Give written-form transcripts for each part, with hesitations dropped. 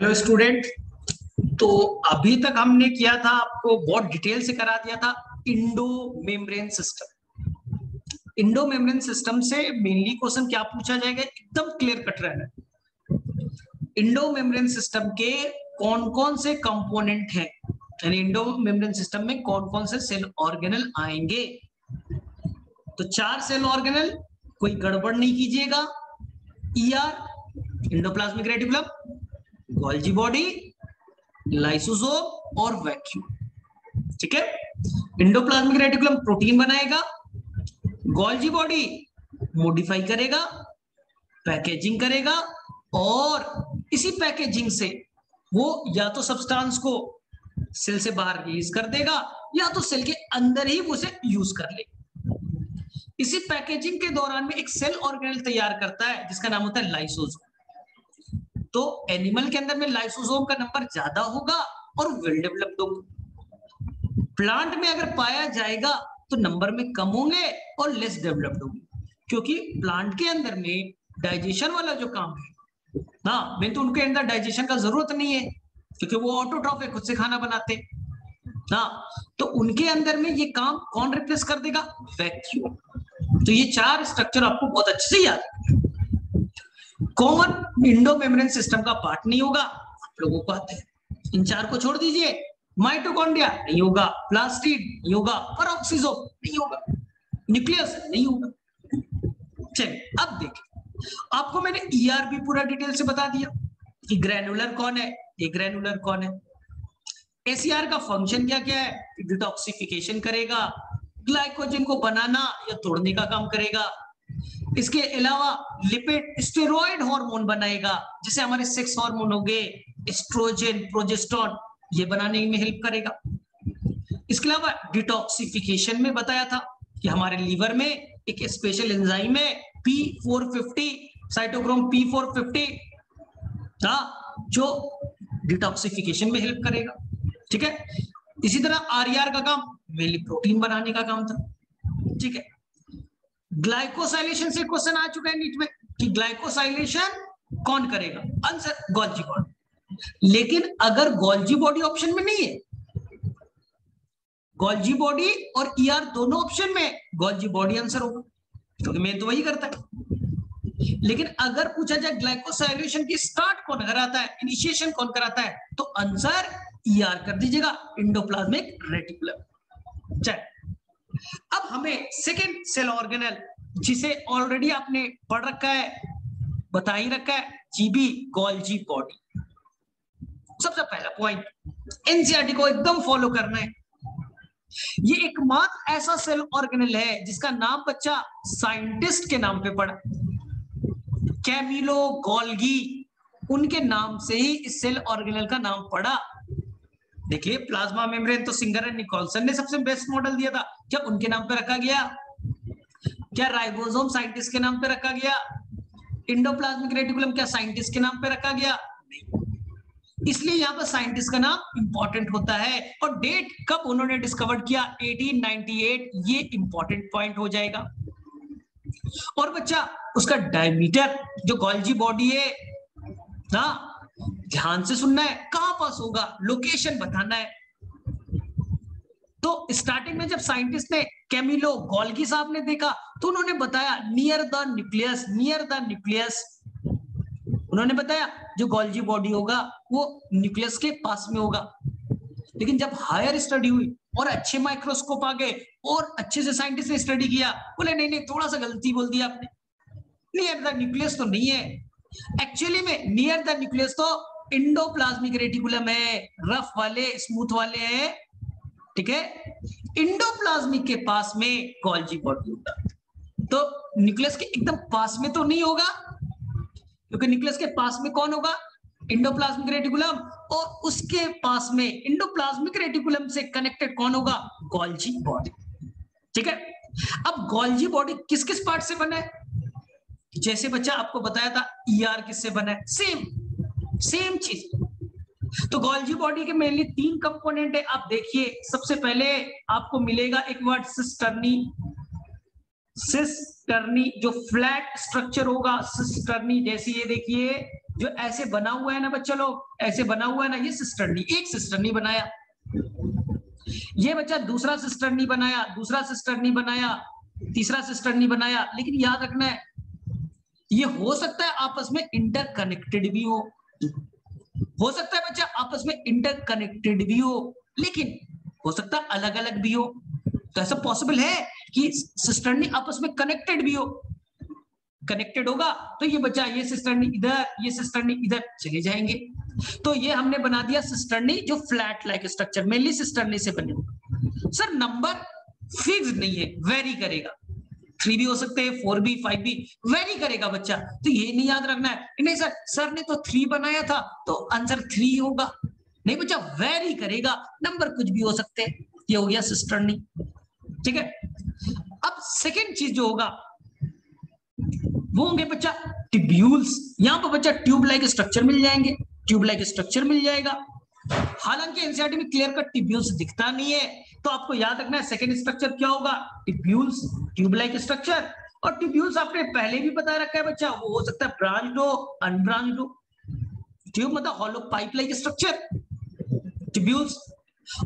Hello student. तो अभी तक हमने किया था, आपको बहुत डिटेल से करा दिया था Indo membrane system. Indo membrane system से मेनली क्वेश्चन क्या पूछा जाएगा, एकदम क्लियर कट रहना है। इंडो मेम्ब्रेन सिस्टम के कौन कौन से कंपोनेंट हैं, यानी इंडो मेम्ब्रेन सिस्टम में कौन कौन से सेल ऑर्गेनल आएंगे। तो 4 सेल ऑर्गेनल, कोई गड़बड़ नहीं कीजिएगा। ER, endoplasmic reticulum, Golgi body, lysosome और वैक्यूम। ठीक है। इंडोप्लाज्मिक रेटिकुलम प्रोटीन बनाएगा, गोल्जी बॉडी मॉडिफाई करेगा, पैकेजिंग करेगा, और इसी पैकेजिंग से वो या तो सब्सटेंस को सेल से बाहर रिलीज कर देगा या तो सेल के अंदर ही वो उसे यूज कर ले। इसी पैकेजिंग के दौरान में एक सेल ऑर्गेनल तैयार करता है जिसका नाम होता है लाइसोसोम। तो एनिमल के अंदर में लाइसोसोम का नंबर ज्यादा होगा और वेल डेवलप्ड होगा। प्लांट में अगर पाया जाएगा तो नंबर में कम होंगे और लेस डेवलप्ड होंगे, क्योंकि प्लांट के अंदर में डाइजेशन वाला जो काम है ना, मैं तो उनके अंदर डाइजेशन का जरूरत नहीं है क्योंकि वो ऑटोट्रॉफ है, खुद से खाना बनाते ना। तो उनके अंदर में ये काम कौन रिप्लेस कर देगा, वैक्यूम। तो ये 4 स्ट्रक्चर आपको बहुत अच्छे से याद है। कॉमन इंडो मेम्ब्रेन सिस्टम का पार्ट नहीं होगा, आप लोगों को आते हैं। इन 4 को छोड़ दीजिए। माइटोकॉन्ड्रिया नहीं होगा, प्लास्टिड नहीं होगा, पेरोक्सिसोम नहीं होगा, न्यूक्लियस नहीं होगा। चलिए अब देखिए, आपको मैंने ईआर भी पूरा डिटेल से बता दिया कि ग्रैनुलर कौन है, ये ग्रैनुलर कौन है। एसीआर का फंक्शन क्या क्या है, डिटॉक्सिफिकेशन करेगा, ग्लाइकोजन को बनाना या तोड़ने का काम करेगा। इसके अलावा लिपिड स्टेरॉइड हार्मोन बनाएगा, जैसे हमारे सेक्स हार्मोन हो गए, एस्ट्रोजन, प्रोजेस्टेरोन, ये बनाने में हेल्प करेगा। इसके अलावा डिटॉक्सिफिकेशन में बताया था कि हमारे लीवर में एक स्पेशल एंजाइम है P450, साइटोक्रोम P450, जो डिटॉक्सिफिकेशन में हेल्प करेगा। ठीक है। इसी तरह आरईआर का काम मेनली प्रोटीन बनाने का काम था। ठीक है। ग्लाइकोसाइलेशन से क्वेश्चन आ चुका है नीट में कि ग्लाइकोसाइलेशन कौन करेगा, आंसर गोल्जी बॉडी। लेकिन अगर गोल्जी बॉडी ऑप्शन में नहीं है, गोल्जी बॉडी और ईआर दोनों ऑप्शन में, गोल्जी बॉडी आंसर होगा क्योंकि मैं तो वही करता है। लेकिन अगर पूछा जाए ग्लाइकोसाइलेशन की स्टार्ट कौन कराता है, इनिशिएशन कौन कराता है, तो आंसर ईआर कर दीजिएगा, इंडोप्लाज्मिक रेटिकुलम। चल अब हमें सेकेंड सेल ऑर्गेनल, जिसे ऑलरेडी आपने पढ़ रखा है, बता ही रखा है, जीबी गोल्जी बॉडी। सबसे पहला पॉइंट एनसीईआरटी को एकदम फॉलो करना है। ये एकमात्र ऐसा सेल ऑर्गेनल है जिसका नाम बच्चा साइंटिस्ट के नाम पे पड़ा, कैमिलो गोल्गी, उनके नाम से ही इस सेल ऑर्गेनल का नाम पड़ा। देखिए प्लाज्मा मेम्ब्रेन तो सिंगर एंड निकोलसन ने सबसे बेस्ट मॉडल दिया था, क्या उनके नाम पे रखा गया? क्या राइबोसोम साइंटिस्ट के नाम पे रखा गया? इंडोप्लाज्मिक रेटिकुलम क्या साइंटिस्ट के नाम पे रखा गया? नहीं। इसलिए यहाँ पर साइंटिस्ट का नाम इंपॉर्टेंट होता है, और डेट कब उन्होंने डिस्कवर किया, 1898, ये इंपॉर्टेंट पॉइंट हो जाएगा। और बच्चा उसका डायमीटर, जो गोल्जी बॉडी है ना, ध्यान से सुनना है, कहां पास होगा, लोकेशन बताना है। तो स्टार्टिंग में जब साइंटिस्ट ने कैमिलो गोल्गी साहब ने देखा तो उन्होंने बताया near the nucleus, near the nucleus. उन्होंने बताया जो गोल्जी बॉडी होगा वो न्यूक्लियस के पास में होगा। लेकिन जब हायर स्टडी हुई और अच्छे माइक्रोस्कोप आ गए और अच्छे से साइंटिस्ट ने स्टडी किया, बोले नहीं नहीं, थोड़ा सा गलती बोल दिया आपने, नियर द न्यूक्लियस तो नहीं है। एक्चुअली में नियर द न्यूक्लियस तो इंडोप्लाज्मिक रेटिकुलम है, रफ वाले स्मूथ वाले हैं। ठीक है। इंडोप्लाज्मिक के पास में गोल्जी बॉडी होगा, तो न्यूक्लियस के एकदम पास में तो नहीं होगा, क्योंकि न्यूक्लियस के पास में कौन होगा, इंडोप्लाज्मिक रेटिकुलम, और उसके पास में इंडोप्लाज्मिक रेटिकुलम से कनेक्टेड कौन होगा, गोल्जी बॉडी। ठीक है। अब गोल्जी बॉडी किस किस पार्ट से बना है, जैसे बच्चा आपको बताया था ईआर किससे बना है, सेम सेम चीज। तो गोल्जी बॉडी के मेनली 3 कंपोनेंट है। आप देखिए सबसे पहले आपको मिलेगा एक वर्ड सिस्टर्नी, सिस्टर्नी जो फ्लैट स्ट्रक्चर होगा, सिस्टर्नी जैसे ये देखिए जो ऐसे बना हुआ है ना बच्चा लोग, ऐसे बना हुआ है ना, ये सिस्टर्नी, एक सिस्टर्नी बनाया, ये बच्चा दूसरा सिस्टर्नी बनाया, दूसरा सिस्टर्नी बनाया, तीसरा सिस्टर्नी बनाया। लेकिन याद रखना है, ये हो सकता है आपस में इंटरकनेक्टेड भी हो सकता है बच्चा आपस में इंटरकनेक्टेड भी हो, लेकिन हो सकता है अलग अलग भी हो। तो ऐसा पॉसिबल है कि सिस्टर्नी आपस में कनेक्टेड भी हो। कनेक्टेड होगा तो ये बच्चा, ये सिस्टर्नी इधर, ये सिस्टर्नी इधर चले जाएंगे। तो ये हमने बना दिया सिस्टर्नी जो flat like structure, mainly cisternae से बने होगा। सर नंबर फिक्स नहीं है, वेरी करेगा, 3 भी हो सकते हैं, 4 भी, 5 भी, वेरी करेगा बच्चा। तो ये नहीं याद रखना है, नहीं सर ने तो 3 बनाया था तो आंसर 3 होगा, नहीं बच्चा, वेरी करेगा, नंबर कुछ भी हो सकते हैं। ये हो गया सिस्टर्नी, ठीक है। अब सेकेंड चीज जो होगा वो होंगे बच्चा ट्यूब्यूल्स। यहां पर बच्चा ट्यूब लाइक स्ट्रक्चर मिल जाएंगे, ट्यूब लाइक स्ट्रक्चर मिल जाएगा। हालांकि एनसीईआरटी में क्लियर कट ट्यूब्यूल्स दिखता नहीं है, तो आपको याद रखना है सेकेंड स्ट्रक्चर क्या होगा, ट्यूब्यूल्स, ट्यूब लाइक स्ट्रक्चर। और ट्यूब्यूल्स आपने पहले भी बता रखा है बच्चा, वो हो सकता है ब्रांच्ड हो, अनब्रांच्ड हो। ट्यूब मतलब hollow pipe like structure, tubules.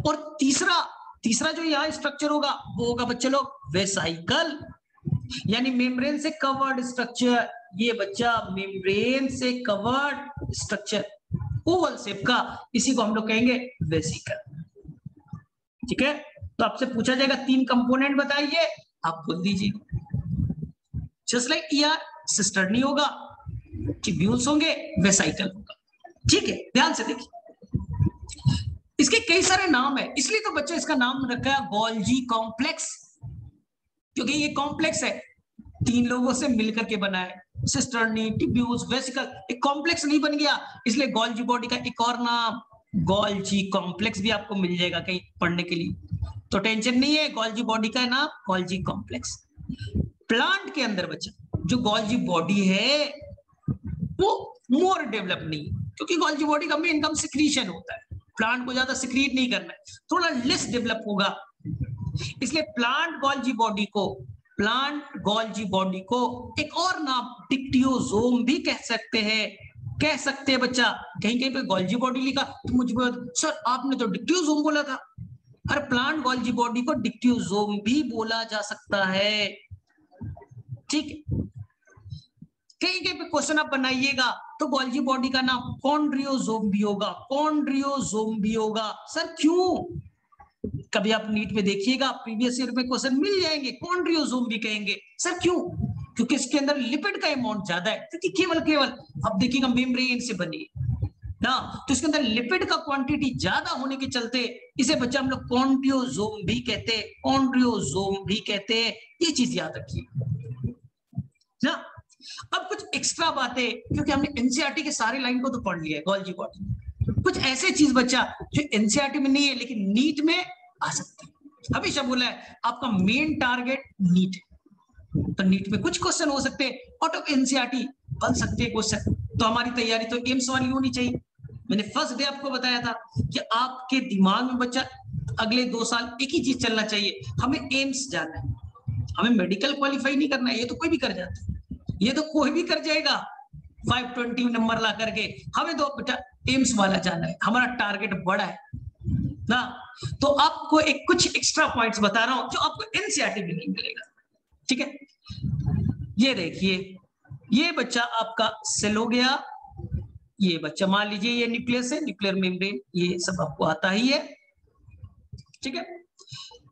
और तीसरा जो यहाँ स्ट्रक्चर होगा वो होगा बच्चे लोग वेसाइकल, यानी मेम्ब्रेन से कवर्ड स्ट्रक्चर। ये बच्चा मेम्ब्रेन से कवर्ड स्ट्रक्चर, ओवल शेप का, इसी को हम लोग कहेंगे वेसिकल, ठीक है। तो आपसे पूछा जाएगा 3 कंपोनेंट बताइए, आप बोल दीजिए। जस्ट लाइक ईआर, सिस्टर्नी होगा, ट्यूब्यूल्स होंगे, वेसाइकल होगा, ठीक है। ध्यान से देखिए, इसके कई सारे नाम है, इसलिए तो बच्चा इसका नाम रखा है गोल्जी कॉम्प्लेक्स, क्योंकि ये कॉम्प्लेक्स है, 3 लोगों से मिलकर के बना है, सिस्टर्नी, ट्यूब्यूल्स, वेसिकल, एक कॉम्प्लेक्स नहीं बन गया, इसलिए गोल्जी बॉडी का एक और नाम गोल्जी कॉम्प्लेक्स भी आपको मिल जाएगा कहीं पढ़ने के लिए, तो टेंशन नहीं है, गोल्जी बॉडी का नाम गोल्जी कॉम्प्लेक्स। प्लांट के अंदर बच्चा जो गोल्जी बॉडी है वो मोर डेवलप नहीं है, क्योंकि गोल्जी बॉडी का मेन काम सिक्रीशन होता है, प्लांट को ज्यादा सिक्रीट नहीं करना है, थोड़ा लेस डेवलप होगा, इसलिए प्लांट गोल्जी बॉडी को एक और नाम डिक्टियोजोम भी कह सकते हैं बच्चा। कहीं कहीं पे गोल्जी बॉडी लिखा तो मुझे सर आपने तो डिक्टियोजोम बोला था, अरे प्लांट गोल्जी बॉडी को डिक्टियोजोम भी बोला जा सकता है, ठीक है। कहीं कहीं पे क्वेश्चन आप बनाइएगा तो गोल्जी बॉडी का नाम कॉन्ड्रियोजोम भी होगा, सर क्यों? कभी आप नीट में देखिएगा, प्रीवियस ईयर में क्वेश्चन मिल जाएंगे, कॉन्ड्रियोजोम भी कहेंगे, सर क्यों? क्योंकि इसके अंदर लिपिड का अमाउंट ज्यादा है, क्योंकि केवल अब देखिएगा मेम्ब्रेन से बनी ना, तो इसके अंदर लिपिड का क्वांटिटी ज्यादा होने के चलते इसे बच्चा हम लोग कॉन्ड्रियोजोम भी कहते हैं, ये चीज याद रखिए ना। अब कुछ एक्स्ट्रा बातें, क्योंकि हमने एनसीईआरटी के सारे लाइन को तो पढ़ लिया है गोल्जी बॉडी, कुछ ऐसे चीज बच्चा जो एनसीईआरटी में नहीं है लेकिन नीट में आ सकते हैं। हमेशा बोला है आपका मेन टारगेट नीट है, तो नीट में कुछ क्वेश्चन हो सकते हैं, आउट ऑफ एनसीईआरटी बन सकते हैं क्वेश्चन, तो हमारी तैयारी तो एम्स वाली होनी चाहिए। मैंने फर्स्ट डे आपको बताया था कि आपके दिमाग में बच्चा अगले 2 साल एक ही चीज चलना चाहिए, हमें एम्स जाना है, हमें मेडिकल क्वालिफाई नहीं करना है, ये तो कोई भी कर जाता है, ये तो कोई भी कर जाएगा 520 नंबर ला करके, हमें तो बेटा एम्स वाला जाना है, हमारा टारगेट बड़ा है ना। तो आपको एक कुछ एक्स्ट्रा पॉइंट्स बता रहा हूं जो आपको एनसीईआरटी में नहीं मिलेगा, ठीक है। ये देखिए, ये बच्चा आपका सेल हो गया, ये बच्चा मान लीजिए ये न्यूक्लियस है, न्यूक्लियर मेम्ब्रेन, ये सब आपको आता ही है, ठीक है।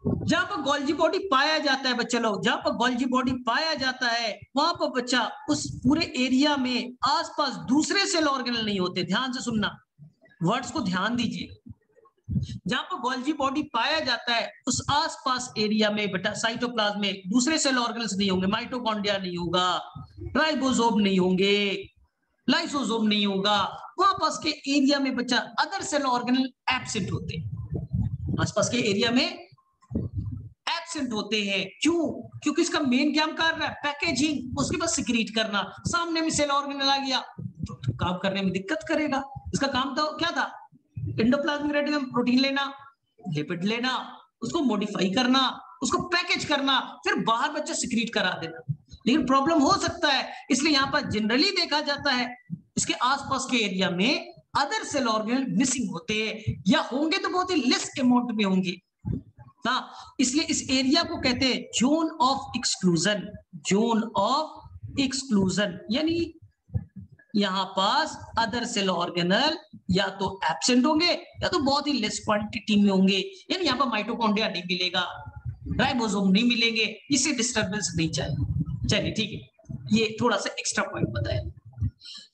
जहां पर गोल्जी बॉडी पाया जाता है बच्चा लोग, जहां पर गोल्जी बॉडी पाया जाता है वहां पर बच्चा उस पूरे एरिया में आसपास दूसरे सेल ऑर्गेनल नहीं होते, ध्यान से सुनना, वर्ड्स को ध्यान दीजिए। जहां पर गोल्जी बॉडी पाया जाता है उस आसपास एरिया में बेटा साइटोप्लाज्म में दूसरे सेल ऑर्गेनल्स नहीं होंगे, माइटोकॉन्ड्रिया नहीं होगा, राइबोसोम नहीं होंगे, लाइसोसोम नहीं होगा, वहां पास के एरिया में बच्चा अदर सेल ऑर्गेनल एब्सेंट होते हैं, आसपास के एरिया में एब्सेंट होते हैं। क्यों? क्योंकि इसका मेन क्या कार्य है, पैकेजिंग, उसके बाद सिक्रीट करना, सामने में सेल ऑर्गेनल आ गया तो काम करने में दिक्कत करेगा। इसका काम तो क्या था, एंडोप्लाज्मिक रेटिकुलम प्रोटीन लेना, लिपिड लेना, उसको मॉडिफाई करना, उसको पैकेज करना, फिर बाहर बच्चा सिक्रीट करा देना। लेकिन प्रॉब्लम हो सकता है, इसलिए यहां पर जनरली देखा जाता है इसके आसपास के एरिया में अदर सेल ऑर्गेनल मिसिंग होते हैं, या होंगे तो बहुत ही लेस अमाउंट में होंगे ना, इसलिए इस एरिया को कहते हैं zone of exclusion. Zone of exclusion यानी यहां पास अदर सेल ऑर्गेनल या तो एब्सेंट होंगे या तो बहुत ही लेस क्वांटिटी में होंगे, यानी यहाँ पर माइटोकॉन्ड्रिया नहीं मिलेगा, राइबोसोम नहीं मिलेंगे, इससे डिस्टर्बेंस नहीं चाहिए। चलिए ठीक है, ये थोड़ा सा एक्स्ट्रा पॉइंट बताया।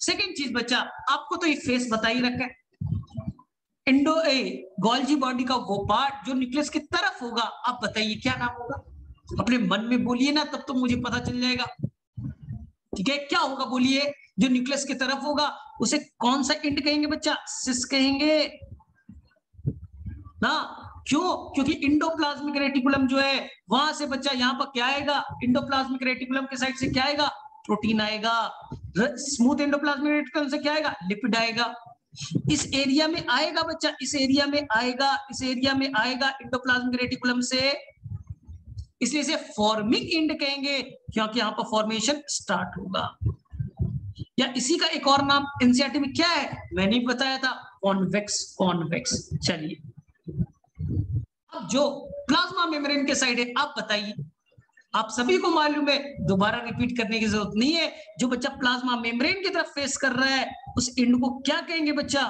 सेकेंड चीज बच्चा, आपको तो ये फेस बता ही रखा है, इंडो गोल्जी बॉडी का वो पार्ट जो न्यूक्लियस की तरफ होगा, आप बताइए क्या नाम होगा, अपने मन में बोलिए ना, तब तो मुझे पता चल जाएगा। ठीक है, क्या होगा बोलिए, जो न्यूक्लियस की तरफ होगा उसे कौन सा एंड कहेंगे बच्चा, सिस कहेंगे ना। क्यों, क्योंकि इंडोप्लाज्मिक रेटिकुलम जो है वहां से बच्चा यहाँ पर क्या आएगा, इंडोप्लाज्मिक रेटिकुलम के साइड से क्या आएगा, प्रोटीन आएगा। स्मूथ इंडोप्लाज्मिक रेटिकुलम से क्या आएगा, लिपिड आएगा। इस एरिया में आएगा बच्चा, इस एरिया में आएगा, इस एरिया में आएगा इंडोप्लाज्मिक रेटिकुलम से, इसलिए इसे फॉर्मिंग एंड कहेंगे क्योंकि यहाँ पर फॉर्मेशन स्टार्ट होगा। या इसी का एक और नाम एनसीईआरटी में क्या है, मैंने भी बताया था, कॉन्वेक्स। कॉन्वेक्स। चलिए, अब जो प्लाज्मा मेम्ब्रेन के साइड है, आप बताइए, आप सभी को मालूम है, दोबारा रिपीट करने की जरूरत नहीं है। जो बच्चा प्लाज्मा मेम्ब्रेन की तरफ फेस कर रहा है उस एंड को क्या कहेंगे बच्चा,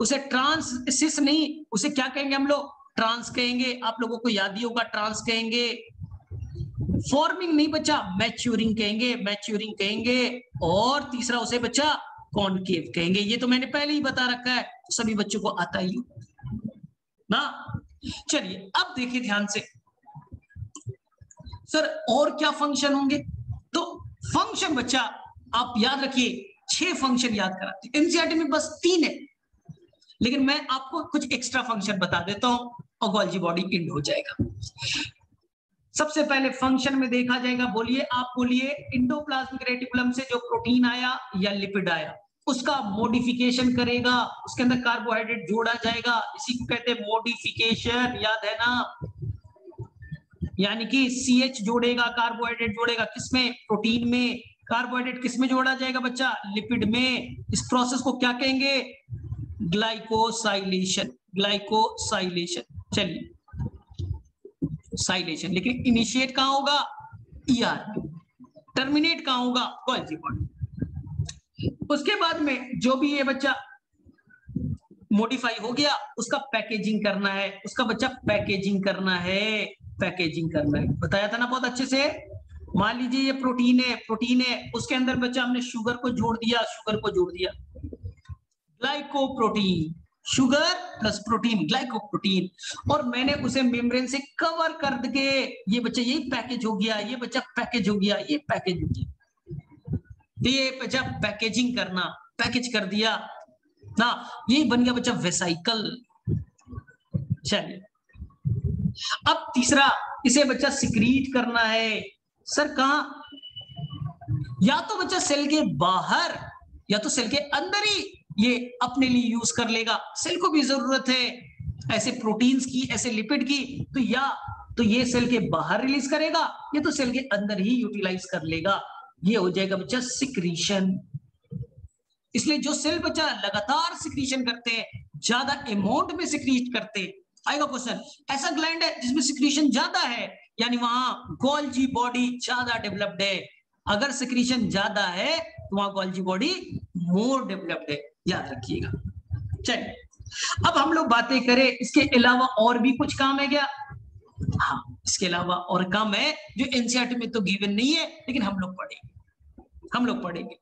उसे ट्रांसिस नहीं, उसे क्या कहेंगे हम लोग, ट्रांस कहेंगे। आप लोगों को याद ही होगा, ट्रांस कहेंगे। फॉर्मिंग नहीं बच्चा, मैच्योरिंग कहेंगे, मैच्योरिंग कहेंगे। और तीसरा उसे बच्चा कॉनकेव कहेंगे। ये तो मैंने पहले ही बता रखा है, सभी बच्चों को आता ही ना। चलिए अब देखिए ध्यान से, सर और क्या फंक्शन होंगे, तो फंक्शन बच्चा आप याद रखिए, 6 फंक्शन याद कराते हैं, एनसीईआरटी में बस 3 है, लेकिन मैं आपको कुछ एक्स्ट्रा फंक्शन बता देता हूं और गोल्जी बॉडी एंड हो जाएगा। सबसे पहले फंक्शन में देखा जाएगा, बोलिए आप बोलिए, इंडोप्लाज्मिक रेटिकुलम से जो प्रोटीन आया या लिपिड आया उसका मॉडिफिकेशन करेगा, उसके अंदर कार्बोहाइड्रेट जोड़ा जाएगा, इसी को कहते हैं मॉडिफिकेशन, याद है ना। यानी कि CH जोड़ेगा, कार्बोहाइड्रेट जोड़ेगा, किसमें, प्रोटीन में। कार्बोहाइड्रेट किसमें जोड़ा जाएगा बच्चा, लिपिड में। इस प्रोसेस को क्या कहेंगे, ग्लाइकोसाइलेशन। ग्लाइकोसाइलेशन। चलिए, साइलेशन, लेकिन इनिशिएट कहां होगा, ER। टर्मिनेट कहां होगा, गोल्जी बॉडी। उसके बाद में जो भी ये बच्चा मॉडिफाई हो गया, उसका पैकेजिंग करना है, उसका बच्चा पैकेजिंग करना है, पैकेजिंग करना है, बताया था ना बहुत अच्छे से। मान लीजिए ये प्रोटीन है, प्रोटीन है, उसके अंदर बच्चा हमने शुगर को जोड़ दिया, शुगर को जोड़ दिया, glycoprotein, sugar plus protein, glycoprotein, और मैंने उसे मेम्ब्रेन से कवर कर के, ये बच्चा यही पैकेज हो गया, ये बच्चा पैकेज हो गया, ये पैकेज हो गया, ये बच्चा पैकेजिंग करना, पैकेज कर दिया ना, यही बन गया बच्चा वेसाइकल। चलिए, अब तीसरा, इसे बच्चा सिक्रीट करना है, सर कहां, या तो बच्चा सेल के बाहर या तो सेल के अंदर ही ये अपने लिए यूज कर लेगा। सेल को भी जरूरत है ऐसे प्रोटीन्स की, ऐसे लिपिड की, तो या तो ये सेल के बाहर रिलीज करेगा या तो सेल के अंदर ही यूटिलाइज कर लेगा, ये हो जाएगा बच्चा सिक्रीशन। इसलिए जो सेल बच्चा लगातार सिक्रीशन करते हैं, ज्यादा अमाउंट में सिक्रीट करते हैं, आएगा क्वेश्चन, ऐसा ग्लैंड है जिसमें सिक्रीशन ज्यादा है, यानी वहां गोल्जी बॉडी ज्यादा डेवलप्ड है। अगर सिक्रीशन ज्यादा है तो वहां गोल्जी बॉडी मोर डेवलप्ड है, याद रखिएगा। चलिए, अब हम लोग बातें करें, इसके अलावा और भी कुछ काम है क्या, हाँ इसके अलावा और काम है जो एनसीईआरटी में तो गिवन नहीं है, लेकिन हम लोग पढ़ेंगे।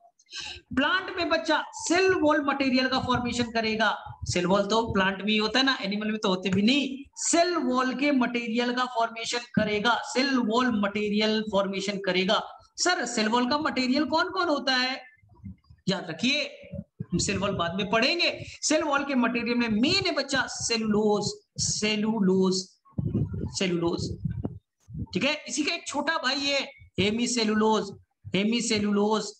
प्लांट में बच्चा सेल वॉल मटेरियल का फॉर्मेशन करेगा। सेल वॉल तो प्लांट में ही होता है ना, एनिमल में तो होते भी नहीं। सेल वॉल के मटेरियल का फॉर्मेशन करेगा, सेल वॉल मटेरियल फॉर्मेशन करेगा। सर सेल वॉल का मटेरियल कौन कौन होता है, याद रखिए, हम सेल वॉल बाद में पढ़ेंगे। सेल वॉल के मटेरियल में मेन है बच्चा सेलुलोज, सेलुलोज, सेलुलोज, ठीक है। इसी का एक छोटा भाई है हेमीसेलुलोज, हेमीसेलुलोज,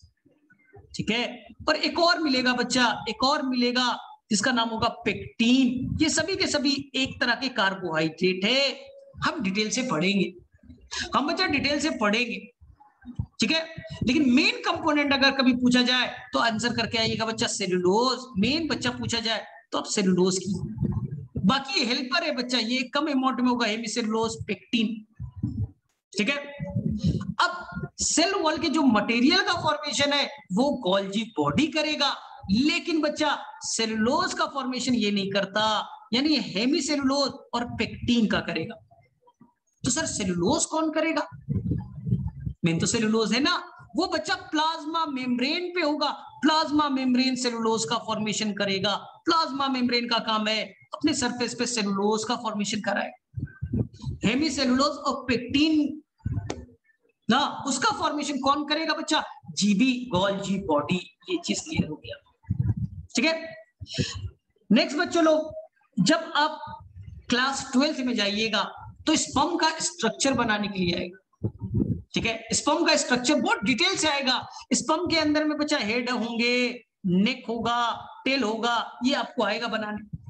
ठीक है। और एक और मिलेगा बच्चा, एक और मिलेगा जिसका नाम होगा पेक्टीन। ये सभी के सभी एक तरह के कार्बोहाइड्रेट है, हम डिटेल से पढ़ेंगे, हम बच्चा डिटेल से पढ़ेंगे। ठीक है। लेकिन मेन कंपोनेंट अगर कभी पूछा जाए तो आंसर करके आइएगा बच्चा सेलुलोज। मेन बच्चा पूछा जाए तो अब सेलुलोज की, बाकी हेल्पर है बच्चा, ये कम अमाउंट में होगा, हेमिसेलुलोज, पेक्टिन। ठीक है। अब सेल वॉल के जो मटेरियल का फॉर्मेशन है वो गोल्जी बॉडी करेगा, लेकिन बच्चा सेलुलोज का फॉर्मेशन ये नहीं करता, यानी हेमिसेलुलोज और पेक्टिन का करेगा। तो सर सेलुलोज कौन करेगा? मेन तो सेलुलोज है ना, वो बच्चा प्लाज्मा मेम्ब्रेन पे होगा। प्लाज्मा मेम्ब्रेन सेलुलोज का फॉर्मेशन करेगा। प्लाज्मा मेम्ब्रेन का काम है अपने सरफेस पे सेलुलोज का फॉर्मेशन कराए। हेमिसेलुलोज और पेक्टिन ना, उसका फॉर्मेशन कौन करेगा बच्चा? GB, Golgi body. ये चीज क्लियर हो गया। ठीक है। नेक्स्ट बच्चों लोग, जब आप क्लास 12th में जाइएगा तो स्पर्म का स्ट्रक्चर बनाने के लिए आएगा। ठीक है। स्पर्म का स्ट्रक्चर बहुत डिटेल से आएगा। स्पर्म के अंदर में बच्चा हेड होंगे, नेक होगा, टेल होगा, ये आपको आएगा बनाने।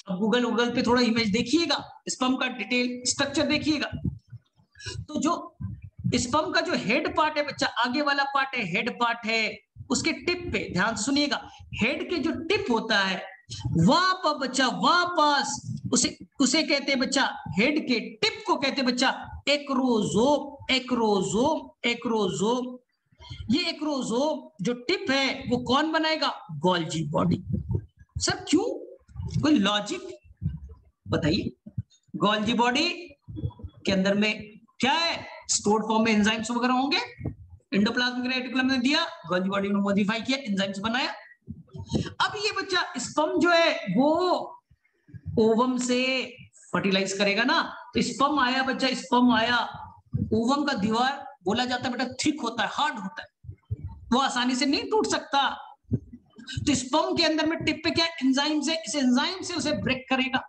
अब गूगल पे थोड़ा इमेज देखिएगा, स्पर्म का डिटेल स्ट्रक्चर देखिएगा। तो जो स्पर्म का जो हेड पार्ट है बच्चा, आगे वाला पार्ट है, हेड पार्ट है, उसके टिप पे ध्यान से सुनिएगा, हेड के जो टिप होता है वहां पर बच्चा, वहां पास उसे कहते हैं बच्चा, हेड के टिप को कहते हैं बच्चा एक्रोजोम। Acrosome, acrosome. ये एक्रोजोम जो टिप है वो कौन बनाएगा? Golgi body. सर क्यों, कोई लॉजिक बताइए। गोल्जी बॉडी के अंदर में क्या है? स्टोर्ड फॉर्म में एंजाइम्स वगैरह होंगे। एंडोप्लाज्मिक रेटिकुलम ने दिया, गोल्जी बॉडी ने मॉडिफाई किया, एंजाइम्स बनाया। अब ये बच्चा स्पर्म जो है वो ओवम से फर्टिलाइज करेगा ना, तो स्पर्म आया बच्चा, स्पर्म आया, ओवम का दीवार बोला जाता है बेटा थिक होता है, हार्ड होता है, वो आसानी से नहीं टूट सकता। तो स्पर्म के अंदर में टिप पे क्या एंजाइम से, इस एंजाइम से उसे ब्रेक करेगा,